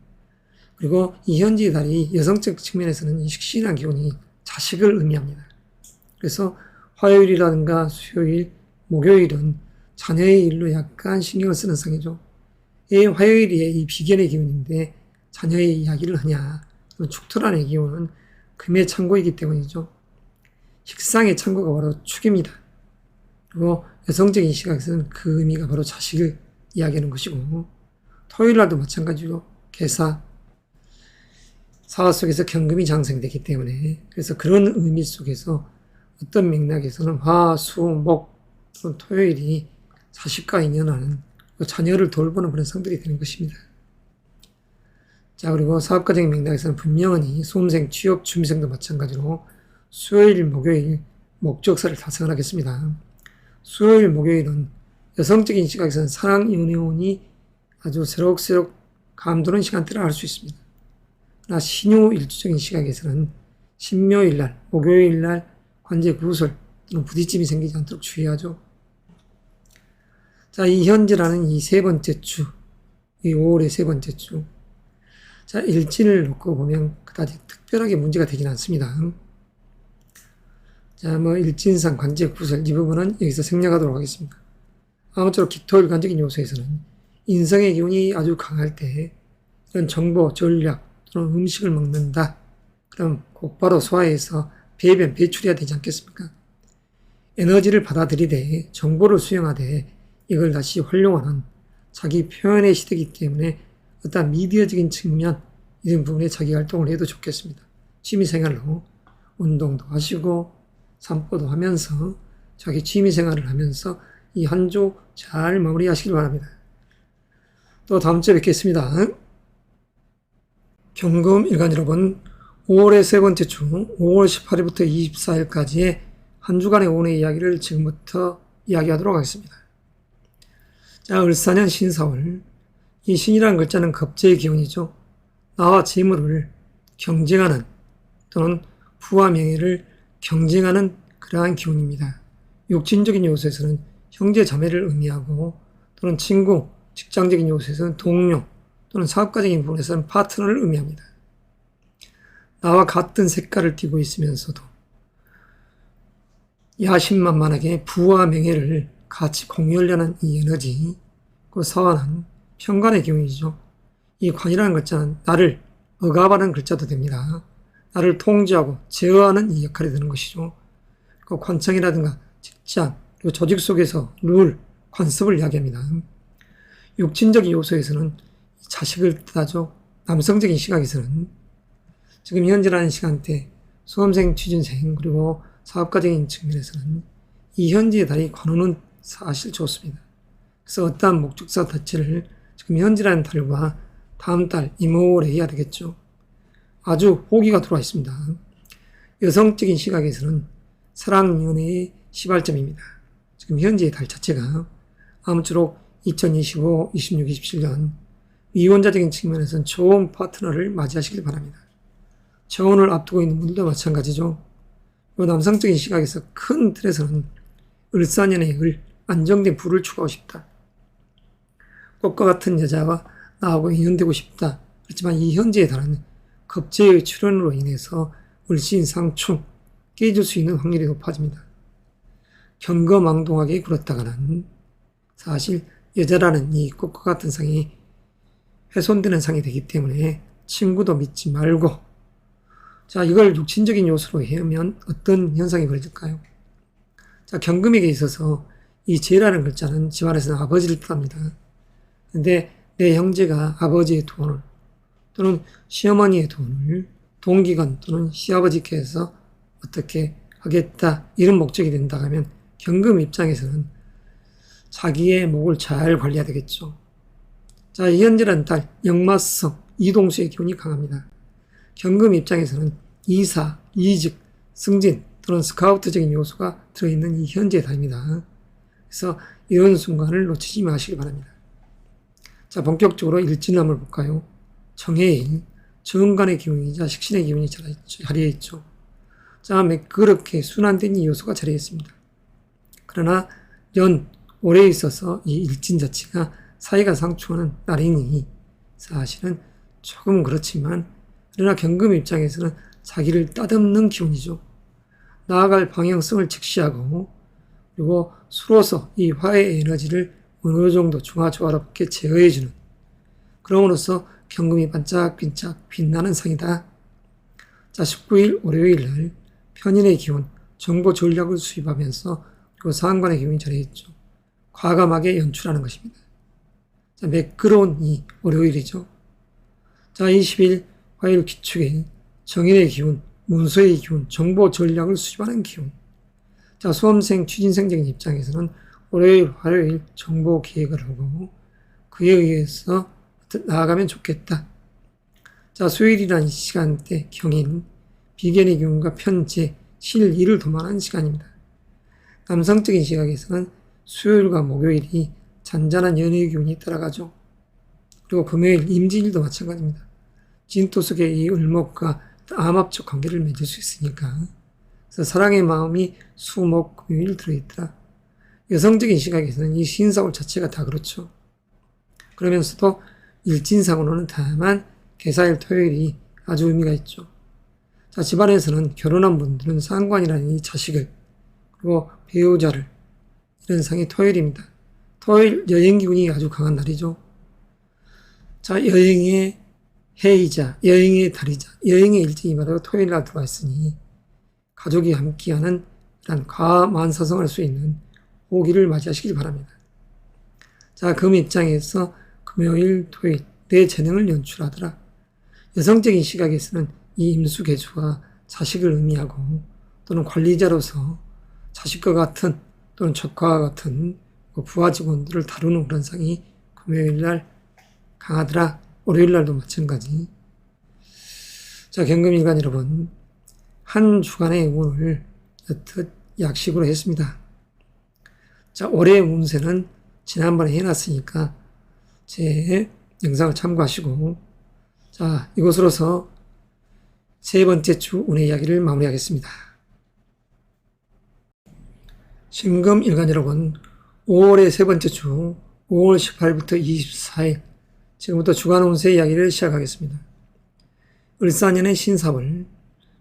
그리고 이 현지의 달이 여성적 측면에서는 이 식신한 기운이 자식을 의미합니다. 그래서 화요일이라든가 수요일, 목요일은 자녀의 일로 약간 신경을 쓰는 상이죠. 이 화요일이 이 비견의 기운인데 자녀의 이야기를 하냐, 축토란의 기운은 금의 창고이기 때문이죠. 식상의 창고가 바로 축입니다. 그리고 여성적인 시각에서는 그 의미가 바로 자식을 이야기하는 것이고, 토요일날도 마찬가지로 개사, 사화 속에서 경금이 장생되기 때문에, 그래서 그런 의미 속에서 어떤 맥락에서는 화, 수, 목, 또는 토요일이 자식과 인연하는 자녀를 돌보는 그런 성들이 되는 것입니다. 자, 그리고 사업가적인 맥락에서는 분명히 수험생, 취업, 준비생도 마찬가지로 수요일, 목요일 목적사를 달성을 하겠습니다. 수요일, 목요일은 여성적인 시각에서는 사랑, 연애운이 아주 새록새록 감도는 시간대를 알 수 있습니다. 그러나 신유 일주적인 시각에서는 신묘일날, 목요일날 관제 구설 또는 부딪힘이 생기지 않도록 주의하죠. 자, 이 현재라는 이 세 번째 주, 이 5월의 세 번째 주. 자, 일진을 놓고 보면 그다지 특별하게 문제가 되진 않습니다. 자, 일진상 관제 구설 이 부분은 여기서 생략하도록 하겠습니다. 아무쪼록 기토일 관적인 요소에서는 인성의 기운이 아주 강할 때 이런 정보, 전략 또는 음식을 먹는다. 그럼 곧바로 소화해서 배변, 배출해야 되지 않겠습니까? 에너지를 받아들이되 정보를 수용하되 이걸 다시 활용하는 자기 표현의 시대이기 때문에 어떤 미디어적인 측면 이런 부분에 자기 활동을 해도 좋겠습니다. 취미생활로 운동도 하시고 산보도 하면서 자기 취미생활을 하면서 이 한 주 잘 마무리하시길 바랍니다. 또 다음 주에 뵙겠습니다. 경금 일간 여러분, 5월의 세 번째 주 5월 18일부터 24일까지의 한 주간의 오늘의 이야기를 지금부터 이야기하도록 하겠습니다. 자, 을사년 신사월. 이 신이라는 글자는 겁재의 기운이죠. 나와 재물을 경쟁하는 또는 부와 명예를 경쟁하는 그러한 기운입니다. 육신적인 요소에서는 형제 자매를 의미하고 또는 친구, 직장적인 요소에서는 동료 또는 사업가적인 부분에서는 파트너를 의미합니다. 나와 같은 색깔을 띠고 있으면서도 야심만만하게 부와 명예를 같이 공유하려는 이 에너지, 그 사화는 편관의 기운이죠. 이 관이라는 글자는 나를 억압하는 글자도 됩니다. 나를 통제하고 제어하는 이 역할이 되는 것이죠. 그 관청이라든가 직장, 그리고 조직 속에서 룰, 관습을 이야기합니다. 육친적인 요소에서는 자식을 뜻하죠. 남성적인 시각에서는 지금 현재라는 시간대 수험생, 취준생, 그리고 사업가적인 측면에서는 이 현재의 달이 관우는 사실 좋습니다. 그래서 어떠한 목적사 자체를 지금 현재라는 달과 다음 달 임오월에 해야 되겠죠. 아주 호기가 들어와 있습니다. 여성적인 시각에서는 사랑, 연애의 시발점입니다. 지금 현재의 달 자체가 아무쪼록 2025, 26, 27년 미혼자적인 측면에서는 좋은 파트너를 맞이하시길 바랍니다. 재혼을 앞두고 있는 분들도 마찬가지죠. 남성적인 시각에서 큰 틀에서는 을사년의 을, 안정된 부를 추구하고 싶다. 꽃과 같은 여자와 나하고 인연되고 싶다. 그렇지만 이 현재의 달은 겁재의 출현으로 인해서 을신상충 깨질 수 있는 확률이 높아집니다. 경거망동하게 굴었다가는 사실 여자라는 이 꽃과 같은 상이 훼손되는 상이 되기 때문에 친구도 믿지 말고, 자, 이걸 육신적인 요소로 해오면 어떤 현상이 벌어질까요? 자, 경금에게 있어서 이 재라는 글자는 집안에서는 아버지를 뜻합니다. 근데 내 형제가 아버지의 돈을 또는 시어머니의 돈을 동기간 또는 시아버지께서 어떻게 하겠다 이런 목적이 된다 하면 경금 입장에서는 자기의 목을 잘 관리해야 되겠죠. 자, 이 현재라는 달 역마성 이동수의 기운이 강합니다. 경금 입장에서는 이사, 이직, 승진 또는 스카우트적인 요소가 들어있는 이 현재의 달입니다. 그래서 이런 순간을 놓치지 마시기 바랍니다. 자, 본격적으로 일진남을 볼까요? 정해일, 정관의 기운이자 식신의 기운이 자리에 있죠. 자, 매끄럽게 순환된 이 요소가 자리에 있습니다. 그러나 올해에 있어서 이 일진 자체가 사이가 상충하는 날이니 사실은 조금 그렇지만 그러나 경금 입장에서는 자기를 따듬는 기운이죠. 나아갈 방향성을 직시하고 그리고 수로서 이 화의 에너지를 어느 정도 중화조화롭게 제어해주는 그럼으로써 경금이 반짝반짝 빛나는 상이다. 자, 19일 월요일 날 편인의 기운, 정보 전략을 수입하면서 그 상관의 기운이 자리에 있죠. 과감하게 연출하는 것입니다. 자, 매끄러운 이 월요일이죠. 자, 20일 화요일 기축일 정인의 기운, 문서의 기운, 정보 전략을 수집하는 기운. 자, 수험생, 취준생적인 입장에서는 월요일, 화요일 정보 계획을 하고 그에 의해서 나아가면 좋겠다. 자, 수요일이라는 시간대 경인, 비견의 기운과 편재, 실일을 도모하는 시간입니다. 남성적인 시각에서는 수요일과 목요일이 잔잔한 연애의 기운이 따라가죠. 그리고 금요일 임진일도 마찬가지입니다. 진토 속의 이 을목과 암합적 관계를 맺을 수 있으니까. 그래서 사랑의 마음이 수, 목, 금요일 들어있더라. 여성적인 시각에서는 이 신사월 자체가 다 그렇죠. 그러면서도 일진상으로는 다만 개사일 토요일이 아주 의미가 있죠. 자, 집안에서는 결혼한 분들은 상관이라는 이 자식을 그리고 배우자를 이런 상이 토요일입니다. 토요일 여행 기운이 아주 강한 날이죠. 자, 여행의 해이자, 여행의 달이자, 여행의 일정이 바로 토요일 날 들어와 있으니 가족이 함께하는 이런 과만사성할 수 있는 호기를 맞이하시길 바랍니다. 자, 금 입장에서 금요일, 토요일 내 재능을 연출하더라. 여성적인 시각에서는 이 임수개주와 자식을 의미하고 또는 관리자로서 자식과 같은 또는 적과와 같은 부하 직원들을 다루는 그런 상이 금요일 날 강하더라. 월요일 날도 마찬가지. 자, 경금일간 여러분, 한 주간의 운을 여튼 약식으로 했습니다. 자, 올해의 운세는 지난번에 해놨으니까 제 영상을 참고하시고, 자, 이것으로서 세 번째 주 운의 이야기를 마무리하겠습니다. 신금일간 여러분, 5월의 세 번째 주 5월 18일부터 24일 지금부터 주간 운세 이야기를 시작하겠습니다. 을사년의 신사월,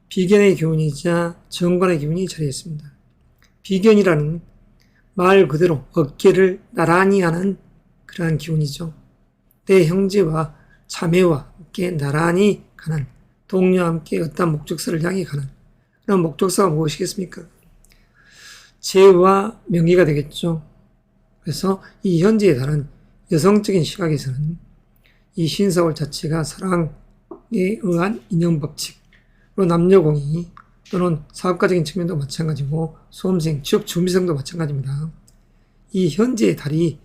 비견의 기운이자 정관의 기운이 자리했습니다. 비견이라는 말 그대로 어깨를 나란히 하는 그러한 기운이죠. 내 형제와 자매와 함께 나란히 가는, 동료와 함께 어떤 목적서를 향해 가는 그런 목적서가 무엇이겠습니까? 재와 명예가 되겠죠. 그래서 이 현재에 달한 여성적인 시각에서는 이 신사월 자체가 사랑에 의한 인연법칙, 그리고 남녀공이 또는 사업가적인 측면도 마찬가지고 수험생, 취업 준비생도 마찬가지입니다. 이 현재의 달이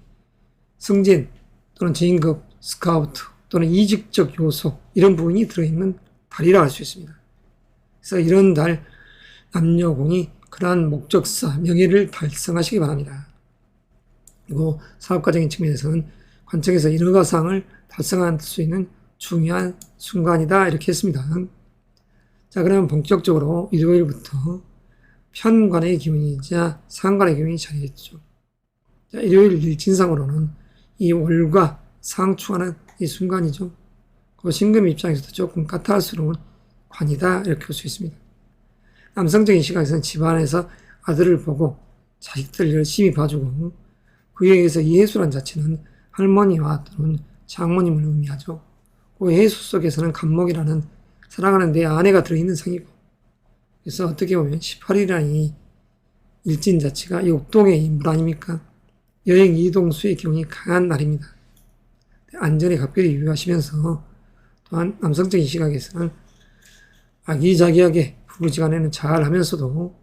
승진 또는 진급, 스카우트 또는 이직적 요소 이런 부분이 들어있는 달이라 할 수 있습니다. 그래서 이런 달 남녀공이 그러한 목적사, 명예를 달성하시기 바랍니다. 그리고 사업가적인 측면에서는 관청에서 인허가사항을 달성할 수 있는 중요한 순간이다 이렇게 했습니다. 자, 그러면 본격적으로 일요일부터 편관의 기운이자 상관의 기운이 자리했죠. 자, 일요일 일진상으로는 이 월과 상충하는 이 순간이죠. 그 신금 입장에서도 조금 까탈스러운 관이다 이렇게 볼 수 있습니다. 남성적인 시각에서는 집안에서 아들을 보고 자식들을 열심히 봐주고 그에 의해서 예수란 자체는 할머니와 또는 장모님을 의미하죠. 그 예수 속에서는 간목이라는 사랑하는 내 아내가 들어있는 상이고, 그래서 어떻게 보면 18일이라는 이 일진 자체가 역동의 인물 아닙니까? 여행 이동수의 기운이 강한 날입니다. 안전에 각별히 유의하시면서 또한 남성적인 시각에서는 아기자기하게 부부지간에는 잘 하면서도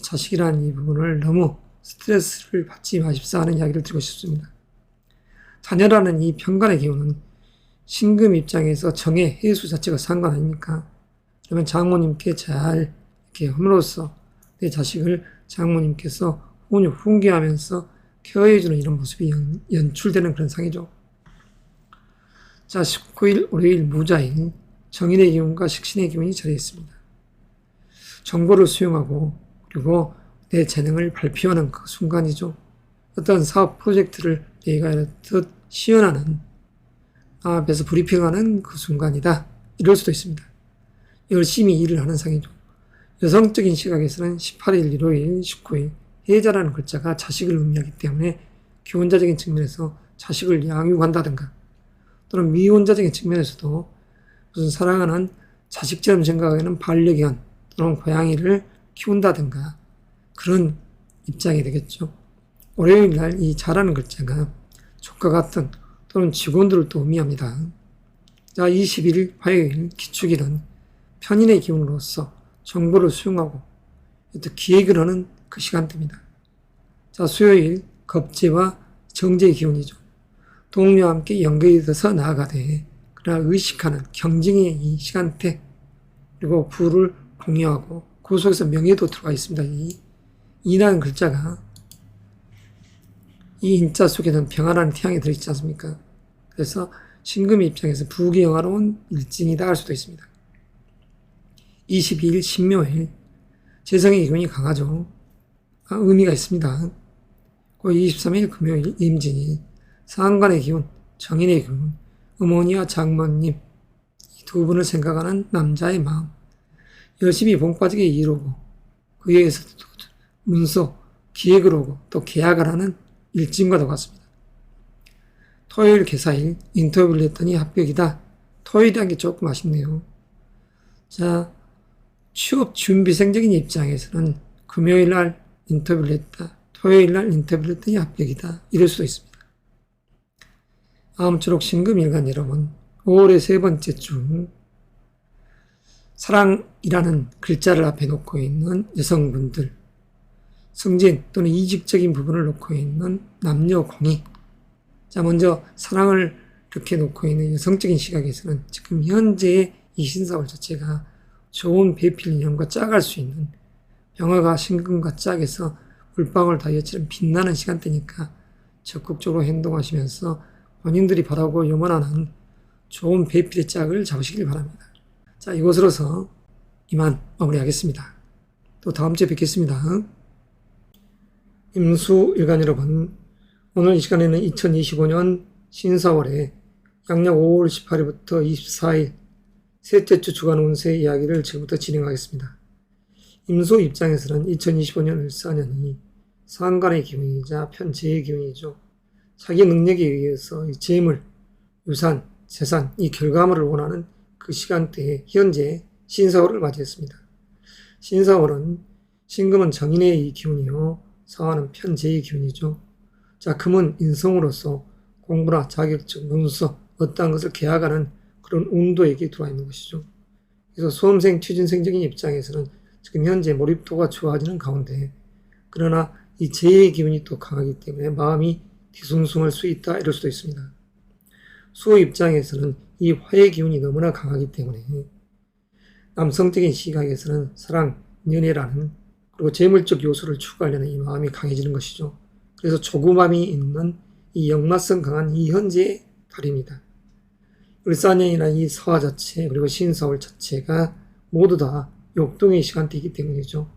자식이라는 이 부분을 너무 스트레스를 받지 마십사 하는 이야기를 드리고 싶습니다. 자녀라는 이 편관의 기운은 신금 입장에서 정의 해수 자체가 상관 아닙니까? 그러면 장모님께 잘 이렇게 함으로써 내 자식을 장모님께서 훈계하면서 케어해주는 이런 모습이 연출되는 그런 상이죠. 자, 19일 월요일 무자일 정인의 기운과 식신의 기운이 자리했습니다. 정보를 수용하고 그리고 내 재능을 발표하는 그 순간이죠. 어떤 사업 프로젝트를 내가 이렇듯 시연하는, 앞에서 브리핑하는 그 순간이다. 이럴 수도 있습니다. 열심히 일을 하는 상이죠. 여성적인 시각에서는 18일, 일요일, 19일 해자라는 글자가 자식을 의미하기 때문에 기혼자적인 측면에서 자식을 양육한다든가, 또는 미혼자적인 측면에서도 무슨 사랑하는 자식처럼 생각하는 반려견 또는 고양이를 키운다든가 그런 입장이 되겠죠. 월요일 날 이 자라는 글자가 조카 같은 또는 직원들을 또 의미합니다. 자, 21일 화요일 기축일은 편인의 기운으로서 정보를 수용하고 또 기획을 하는 그 시간대입니다. 자, 수요일 겁재와 정제의 기운이죠. 동료와 함께 연결이 돼서 나아가되 그러나 의식하는 경쟁의 이 시간대, 그리고 부를 공유하고 그 속에서 명예도 들어가 있습니다. 이 이라는 글자가 이 인자 속에는 병화라는 태양이 들어있지 않습니까? 그래서 신금의 입장에서 부귀 영화로운 일진이다 할 수도 있습니다. 22일 신묘일 재성의 기운이 강하죠. 의미가 있습니다. 23일 금요일 임진일 상관의 기운, 정인의 기운, 어머니와 장모님 이 두 분을 생각하는 남자의 마음, 열심히 복 빠지게 이루고 그에 의해서 문서, 기획을 오고 또 계약을 하는 일진과도 같습니다. 토요일 개사일 인터뷰를 했더니 합격이다. 토요일이란 게 조금 아쉽네요. 자, 취업 준비생적인 입장에서는 금요일 날 인터뷰를 했다. 토요일 날 인터뷰를 했더니 합격이다. 이럴 수도 있습니다. 아무쪼록 신금일간 여러분, 5월의 세 번째 주 사랑이라는 글자를 앞에 놓고 있는 여성분들, 승진 또는 이직적인 부분을 놓고 있는 남녀 공이, 자, 먼저 사랑을 이렇게 놓고 있는 여성적인 시각에서는 지금 현재의 이 신사월 자체가 좋은 배필 인연과 짝할 수 있는, 병화가 신금과 짝에서 물방울 다이어처럼 빛나는 시간대니까 적극적으로 행동하시면서 본인들이 바라고 염원하는 좋은 배필의 짝을 잡으시길 바랍니다. 자, 이것으로서 이만 마무리하겠습니다. 또 다음 주에 뵙겠습니다. 임수일간 여러분, 오늘 이 시간에는 2025년 신사월에 양력 5월 18일부터 24일 셋째 주 주간 운세 이야기를 지금부터 진행하겠습니다. 임수 입장에서는 2025년 을사년이 상관의 기운이자 편재의 기운이죠. 자기 능력에 의해서 이 재물, 유산, 재산, 이 결과물을 원하는 그 시간대에 현재 신사월을 맞이했습니다. 신사월은 신금은 정인의 이 기운이요, 사화는 편재의 기운이죠. 자, 금은 인성으로서 공부나 자격증, 문서, 어떠한 것을 계약하는 그런 운도에게 들어와 있는 것이죠. 그래서 수험생, 취준생적인 입장에서는 지금 현재 몰입도가 좋아지는 가운데, 그러나 이 재의 기운이 또 강하기 때문에 마음이 뒤숭숭할 수 있다 이럴 수도 있습니다. 수호 입장에서는 이 화의 기운이 너무나 강하기 때문에 남성적인 시각에서는 사랑, 연애라는, 그리고 재물적 요소를 추구하려는 이 마음이 강해지는 것이죠. 그래서 조급함이 있는 이 역마성 강한 이 현재의 달입니다. 을사년이나 이 서화 자체, 그리고 신사월 자체가 모두 다 역동의 시간대이기 때문이죠.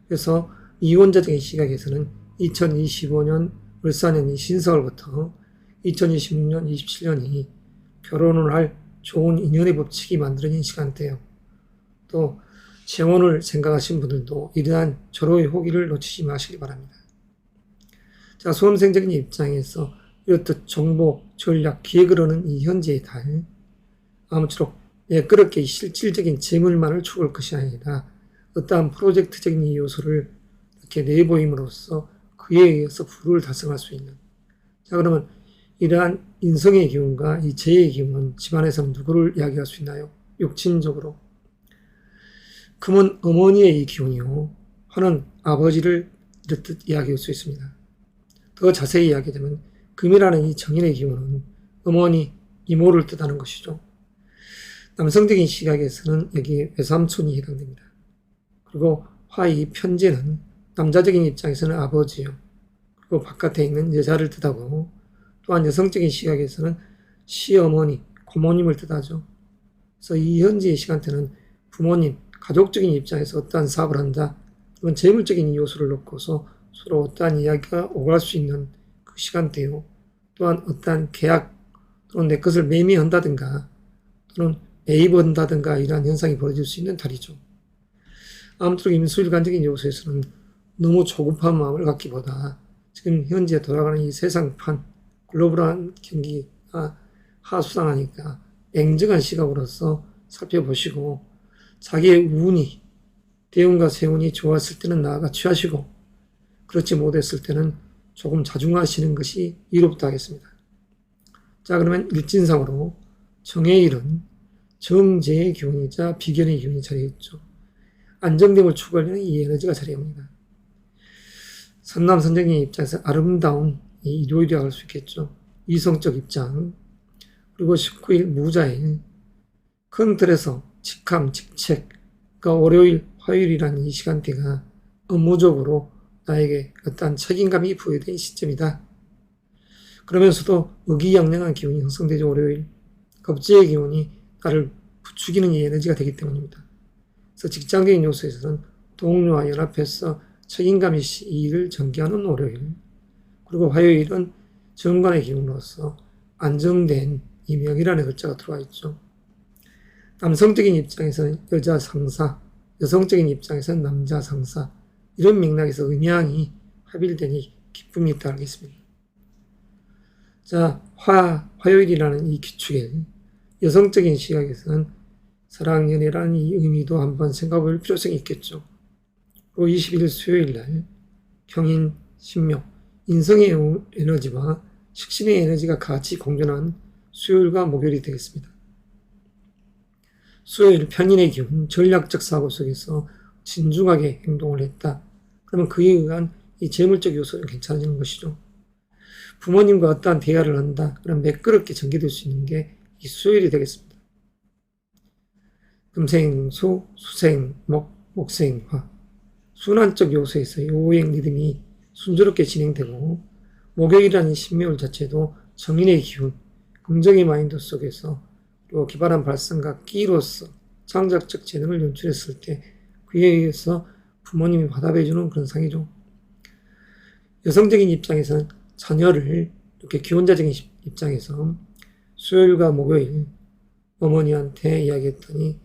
그래서 이혼자적인 시각에서는 2025년 을사년이 신사월부터 2026년, 27년이 결혼을 할 좋은 인연의 법칙이 만들어진 시간대예요. 또 재혼을 생각하신 분들도 이러한 절호의 호기를 놓치지 마시기 바랍니다. 자, 수험생적인 입장에서 이렇듯 정보, 전략, 기획을 하는 이 현재의 달, 아무쪼록 매끄럽게 실질적인 재물만을 추구할 것이 아니라 어떠한 프로젝트적인 이 요소를 이렇게 내보임으로써 그에 의해서 부를 달성할 수 있는, 자, 그러면 이러한 인성의 기운과 이 재의 기운은 집안에서는 누구를 이야기할 수 있나요? 육친적으로 금은 어머니의 이 기운이요, 화는 아버지를 이렇듯 이야기할 수 있습니다. 더 자세히 이야기하자면 금이라는 이 정인의 기운은 어머니, 이모를 뜻하는 것이죠. 남성적인 시각에서는 여기 외삼촌이 해당됩니다. 그리고 화의 편제는 남자적인 입장에서는 아버지요, 그리고 바깥에 있는 여자를 뜻하고, 또한 여성적인 시각에서는 시어머니, 부모님을 뜻하죠. 그래서 이 현재의 시간대는 부모님, 가족적인 입장에서 어떠한 사업을 한다. 그런 재물적인 요소를 놓고서 서로 어떠한 이야기가 오갈 수 있는 그 시간대요. 또한 어떠한 계약 또는 내 것을 매매한다든가 또는 매입한다든가 이러한 현상이 벌어질 수 있는 달이죠. 아무쪼록 임수일간적인 요소에서는 너무 조급한 마음을 갖기보다 지금 현재 돌아가는 이 세상판, 글로벌한 경기가 하수상하니까 냉정한 시각으로서 살펴보시고 자기의 운이, 대운과 세운이 좋았을 때는 나아가 취하시고 그렇지 못했을 때는 조금 자중하시는 것이 이롭다 하겠습니다. 자, 그러면 일진상으로 정해일은 정제의 기운이자 비견의 기운이 자리했죠. 안정됨을 추구하려는 이 에너지가 자리합니다. 선남선정의 입장에서 아름다운 이 일요일이라고 할 수 있겠죠. 이성적 입장. 그리고 19일 무자일. 큰 틀에서 직함, 직책. 그러니까 월요일, 화요일이라는 이 시간대가 업무적으로 나에게 어떠한 책임감이 부여된 시점이다. 그러면서도 의기양양한 기운이 형성되죠. 월요일. 겁재의 기운이 나를 부추기는 이 에너지가 되기 때문입니다. 그래서 직장적인 요소에서는 동료와 연합해서 책임감 있이 이 일을 전개하는 월요일. 그리고 화요일은 정관의 기운으로서 안정된 이 명이라는 글자가 들어와 있죠. 남성적인 입장에서는 여자 상사, 여성적인 입장에서는 남자 상사, 이런 맥락에서 음양이 합일되니 기쁨이 있다 하겠습니다. 자, 화요일이라는 이 기축에 여성적인 시각에서는 사랑, 연애라는 이 의미도 한번 생각해 볼 필요성이 있겠죠. 그리고 20일 수요일날 경인, 신묘, 인성의 에너지와 식신의 에너지가 같이 공존한 수요일과 목요일이 되겠습니다. 수요일 편인의 기운, 전략적 사고 속에서 진중하게 행동을 했다. 그러면 그에 의한 이 재물적 요소는 괜찮아지는 것이죠. 부모님과 어떠한 대화를 한다. 그럼 매끄럽게 전개될 수 있는 게 이 수요일이 되겠습니다. 금생, 수, 수생, 목생, 화. 순환적 요소에서 요행 리듬이 순조롭게 진행되고 목요일이라는 신묘일 자체도 정인의 기운, 긍정의 마인드 속에서 그리고 기발한 발상과 끼로서 창작적 재능을 연출했을 때 그에 의해서 부모님이 받아배주는 그런 상이죠. 여성적인 입장에서는 자녀를 이렇게 기혼자적인 입장에서 수요일과 목요일 어머니한테 이야기했더니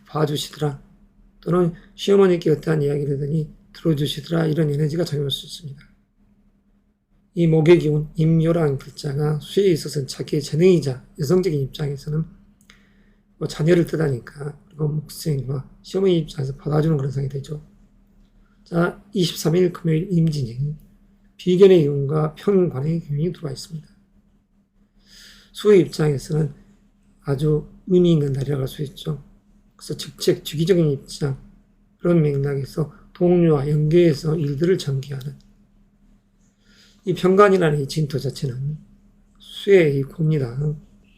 봐주시더라. 또는 시어머니께 어떠한 이야기를 하더니 들어주시더라. 이런 에너지가 작용할 수 있습니다. 이 목의 기운, 임요라는 글자가 수에 있어서는 자기의 재능이자 여성적인 입장에서는 뭐 자녀를 뜻하니까 그리고 목생과 시어머니 입장에서 받아주는 그런 상이 되죠. 자, 23일 금요일 임진일, 비견의 기운과 평관의 기운이 들어와 있습니다. 수의 입장에서는 아주 의미 있는 날이라고 할 수 있죠. 그래서 직책, 주기적인 입장, 그런 맥락에서 동료와 연계해서 일들을 전개하는 이 평관이라는 이 진토 자체는 수의 이 고입니다.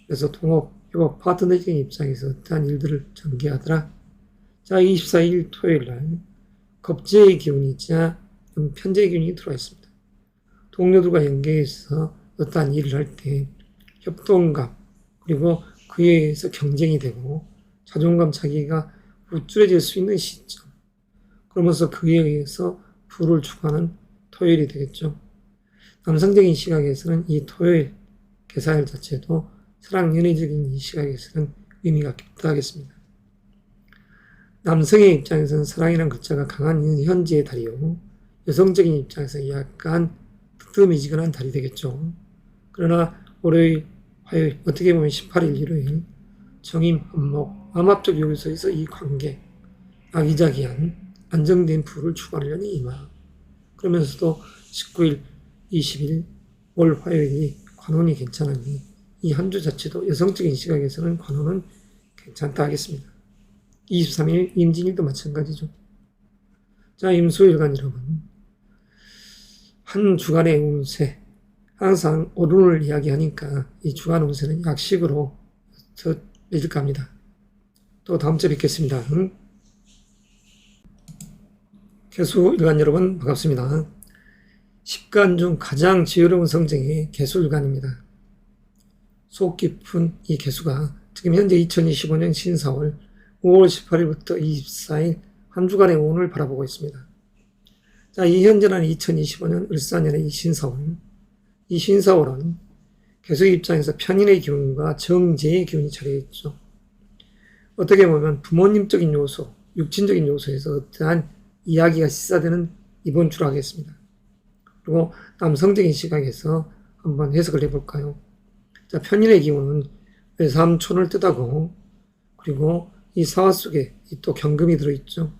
그래서 동업, 협업, 파트너적인 입장에서 어떠한 일들을 전개하더라. 자, 24일 토요일 날 겁재의 기운이 있자 편재의 기운이 들어와 있습니다. 동료들과 연계해서 어떠한 일을 할 때 협동감, 그리고 그에 의해서 경쟁이 되고 자존감 차기가 우쭐해질 수 있는 시점. 그러면서 그에 의해서 부를 추구하는 토요일이 되겠죠. 남성적인 시각에서는 이 토요일 개사일 자체도 사랑 연애적인 이 시각에서는 의미가 깊다 하겠습니다. 남성의 입장에서는 사랑이라는 글자가 강한 현재의 달이요. 여성적인 입장에서 약간 뜨뜻미지근한 달이 되겠죠. 그러나 월요일, 화요일, 어떻게 보면 18일, 일요일 정임, 한목, 암합적 요소에서 이 관계, 아기자기한 안정된 부를 추구하려는 이마. 그러면서도 19일, 20일, 월 화요일이 관혼이 괜찮으니 이 한 주 자체도 여성적인 시각에서는 관혼은 괜찮다 하겠습니다. 23일 임진일도 마찬가지죠. 자, 임수일간 여러분, 한 주간의 운세, 항상 오른을 이야기하니까 이 주간 운세는 약식으로 더 맺을까 합니다. 또 다음 주에 뵙겠습니다. 개수일간 여러분 반갑습니다. 10간 중 가장 지혜로운 성정이 개수일간입니다. 속 깊은 이 개수가 지금 현재 2025년 신사월 5월 18일부터 24일 한 주간의 운을 바라보고 있습니다. 자, 이 현재는 2025년 을사년의 이 신사월은 개수의 입장에서 편인의 기운과 정제의 기운이 차려 있죠. 어떻게 보면 부모님적인 요소, 육친적인 요소에서 어떠한 이야기가 시사되는 이번 주로 하겠습니다. 그리고 남성적인 시각에서 한번 해석을 해볼까요? 자, 편인의 기운은 외삼촌을 뜻하고, 그리고 이 사화 속에 또 경금이 들어있죠.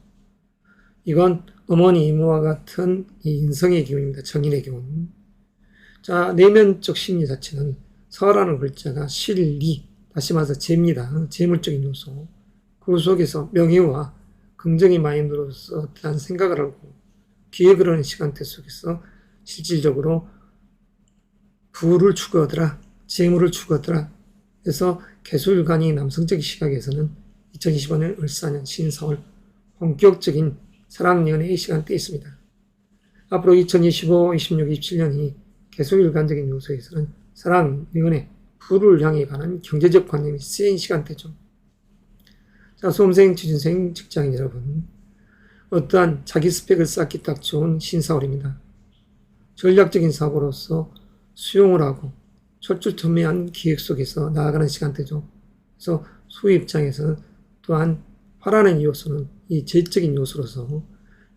이건 어머니 이모와 같은 이 인성의 기운입니다. 정인의 기운. 자, 내면적 심리 자체는 사화라는 글자가 실리, 다시 말해서 재입니다. 재물적인 요소. 그 속에서 명예와 긍정의 마인드로서 어떠한 생각을 하고 기획을 하는 시간대 속에서 실질적으로 부를 추구하더라, 재물을 추구하더라. 그래서 개수일간이 남성적 시각에서는 2025년 을사년 신사월 본격적인 사랑 연애의 시간대에 있습니다. 앞으로 2025, 26, 27년이 개수일간적인 요소에서는 사랑, 연애, 부를 향해 가는 경제적 관념이 쓰인 시간대죠. 자, 수험생, 취준생, 직장인 여러분, 어떠한 자기 스펙을 쌓기 딱 좋은 신사월입니다. 전략적인 사고로서 수용을 하고 철두철미한 기획 속에서 나아가는 시간대죠. 그래서 수 입장에서는 또한 화라는 요소는 이 재적인 요소로서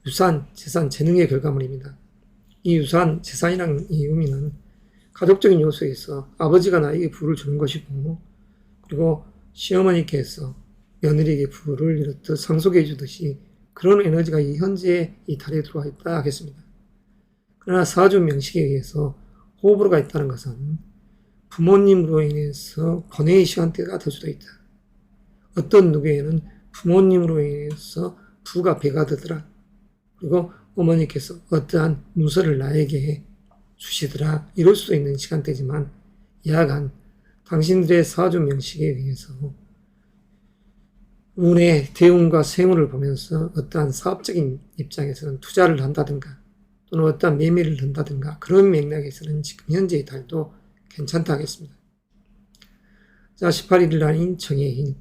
유산, 재산, 재능의 결과물입니다. 이 유산, 재산이라는 이 의미는 가족적인 요소에서 아버지가 나에게 부를 주는 것이고, 그리고 시어머니께서 며느리에게 부를 이렇듯 상속해 주듯이 그런 에너지가 이 현재 이 달에 들어와 있다 하겠습니다. 그러나 사주 명식에 의해서 호불호가 가 있다는 것은 부모님으로 인해서 권해의 시간대가 될 수도 있다. 어떤 누구에는 부모님으로 인해서 부가 배가 되더라. 그리고 어머니께서 어떠한 문서를 나에게 주시더라. 이럴 수도 있는 시간대지만 야간 당신들의 사주 명식에 의해서 운의 대운과 세운을 보면서 어떠한 사업적인 입장에서는 투자를 한다든가 또는 어떠한 매매를 한다든가 그런 맥락에서는 지금 현재의 달도 괜찮다 하겠습니다. 자, 18일 날인 정해인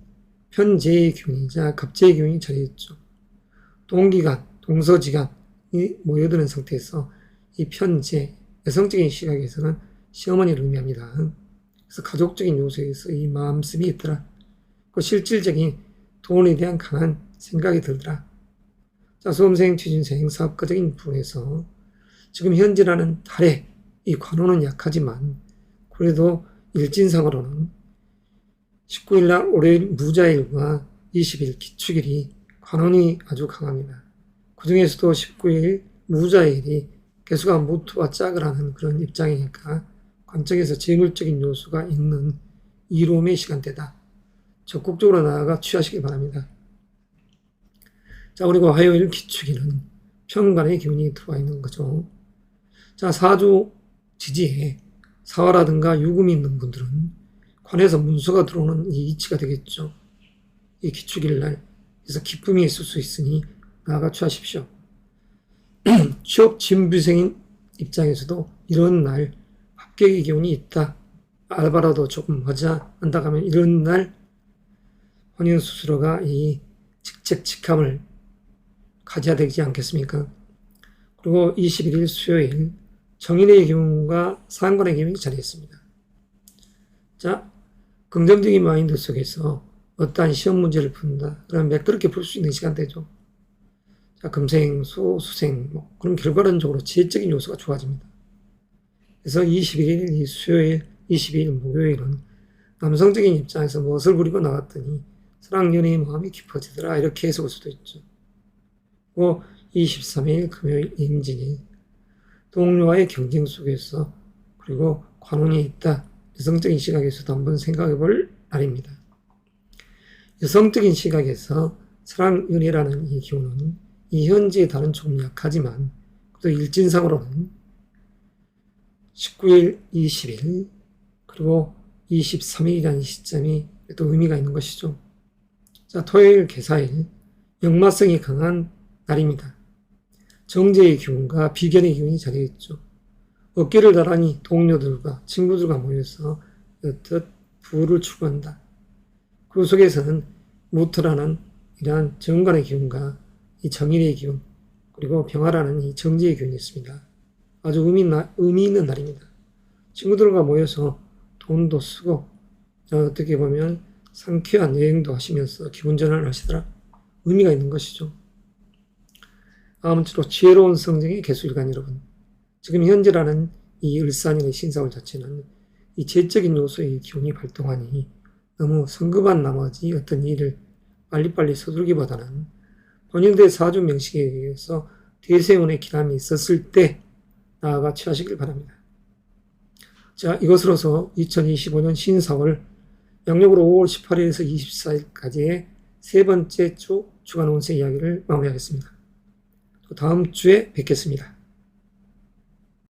편재의 기운이자 갑재의 기운이 차려있죠. 동기간, 동서지간이 모여드는 상태에서 이 편재, 여성적인 시각에서는 시어머니를 의미합니다. 그래서 가족적인 요소에서 이 마음씀이 있더라. 그 실질적인 돈에 대한 강한 생각이 들더라. 자, 수험생, 취준생, 사업가적인 부분에서 지금 현재라는 달의 이 관호는 약하지만 그래도 일진상으로는 19일 날 월요일 무자일과 20일 기축일이 관원이 아주 강합니다. 그 중에서도 19일 무자일이 개수가 무토와 짝을 하는 그런 입장이니까 관적에서 재물적인 요소가 있는 이로움의 시간대다. 적극적으로 나아가 취하시기 바랍니다. 자, 그리고 화요일 기축일은 편관의 기운이 들어와 있는 거죠. 자, 사주 지지에 사화라든가 유금이 있는 분들은 관에서 문서가 들어오는 이 이치가 되겠죠. 이 기축일 날. 그래서 기쁨이 있을 수 있으니 나아가 취하십시오. 취업 진부생인 입장에서도 이런 날 합격의 기운이 있다. 알바라도 조금 하자 한다고 하면 이런 날 혼인 스스로가 이 직책직함을 가져야 되지 않겠습니까? 그리고 21일 수요일 정인의 기운과 상관의 기운이 자리했습니다. 자, 긍정적인 마인드 속에서 어떠한 시험 문제를 푼다. 그럼 매끄럽게 풀 수 있는 시간대죠. 자, 금생, 수생, 그럼 결과론적으로 지혜적인 요소가 좋아집니다. 그래서 21일 이 수요일, 22일 목요일은 남성적인 입장에서 무엇을 부리고 나왔더니 사랑 연애의 마음이 깊어지더라. 이렇게 해석할 수도 있죠. 또 23일 금요일 임진일 동료와의 경쟁 속에서 그리고 관운이 있다. 여성적인 시각에서도 한번 생각해 볼 날입니다. 여성적인 시각에서 사랑 연애라는 이 기운은 이 현재의 달은 조금 약하지만 또 일진상으로는 19일, 20일 그리고 23일이라는 시점이 또 의미가 있는 것이죠. 자, 토요일 개사일 역마성이 강한 날입니다. 정제의 기운과 비견의 기운이 자리했죠. 어깨를 나란히 동료들과 친구들과 모여서 이렇듯 부를 추구한다. 그 속에서는 무토라는 이러한 정관의 기운과 이 정인의 기운, 그리고 병화라는 이 정지의 기운이 있습니다. 아주 의미 있는 날입니다. 친구들과 모여서 돈도 쓰고 어떻게 보면 상쾌한 여행도 하시면서 기분 전환을 하시더라. 의미가 있는 것이죠. 아무쪼록 지혜로운 성정의 개수일간 여러분, 지금 현재라는 이 을사년의 신사월 자체는 이 재적인 요소의 기운이 발동하니 너무 성급한 나머지 어떤 일을 빨리빨리 서두르기보다는 본인들의 사주 명식에 의해서 대세운의 기람이 있었을 때 나아가 취하시길 바랍니다. 자, 이것으로서 2025년 신사월 양력으로 5월 18일에서 24일까지의 세 번째 주 주간 운세 이야기를 마무리하겠습니다. 또 다음 주에 뵙겠습니다.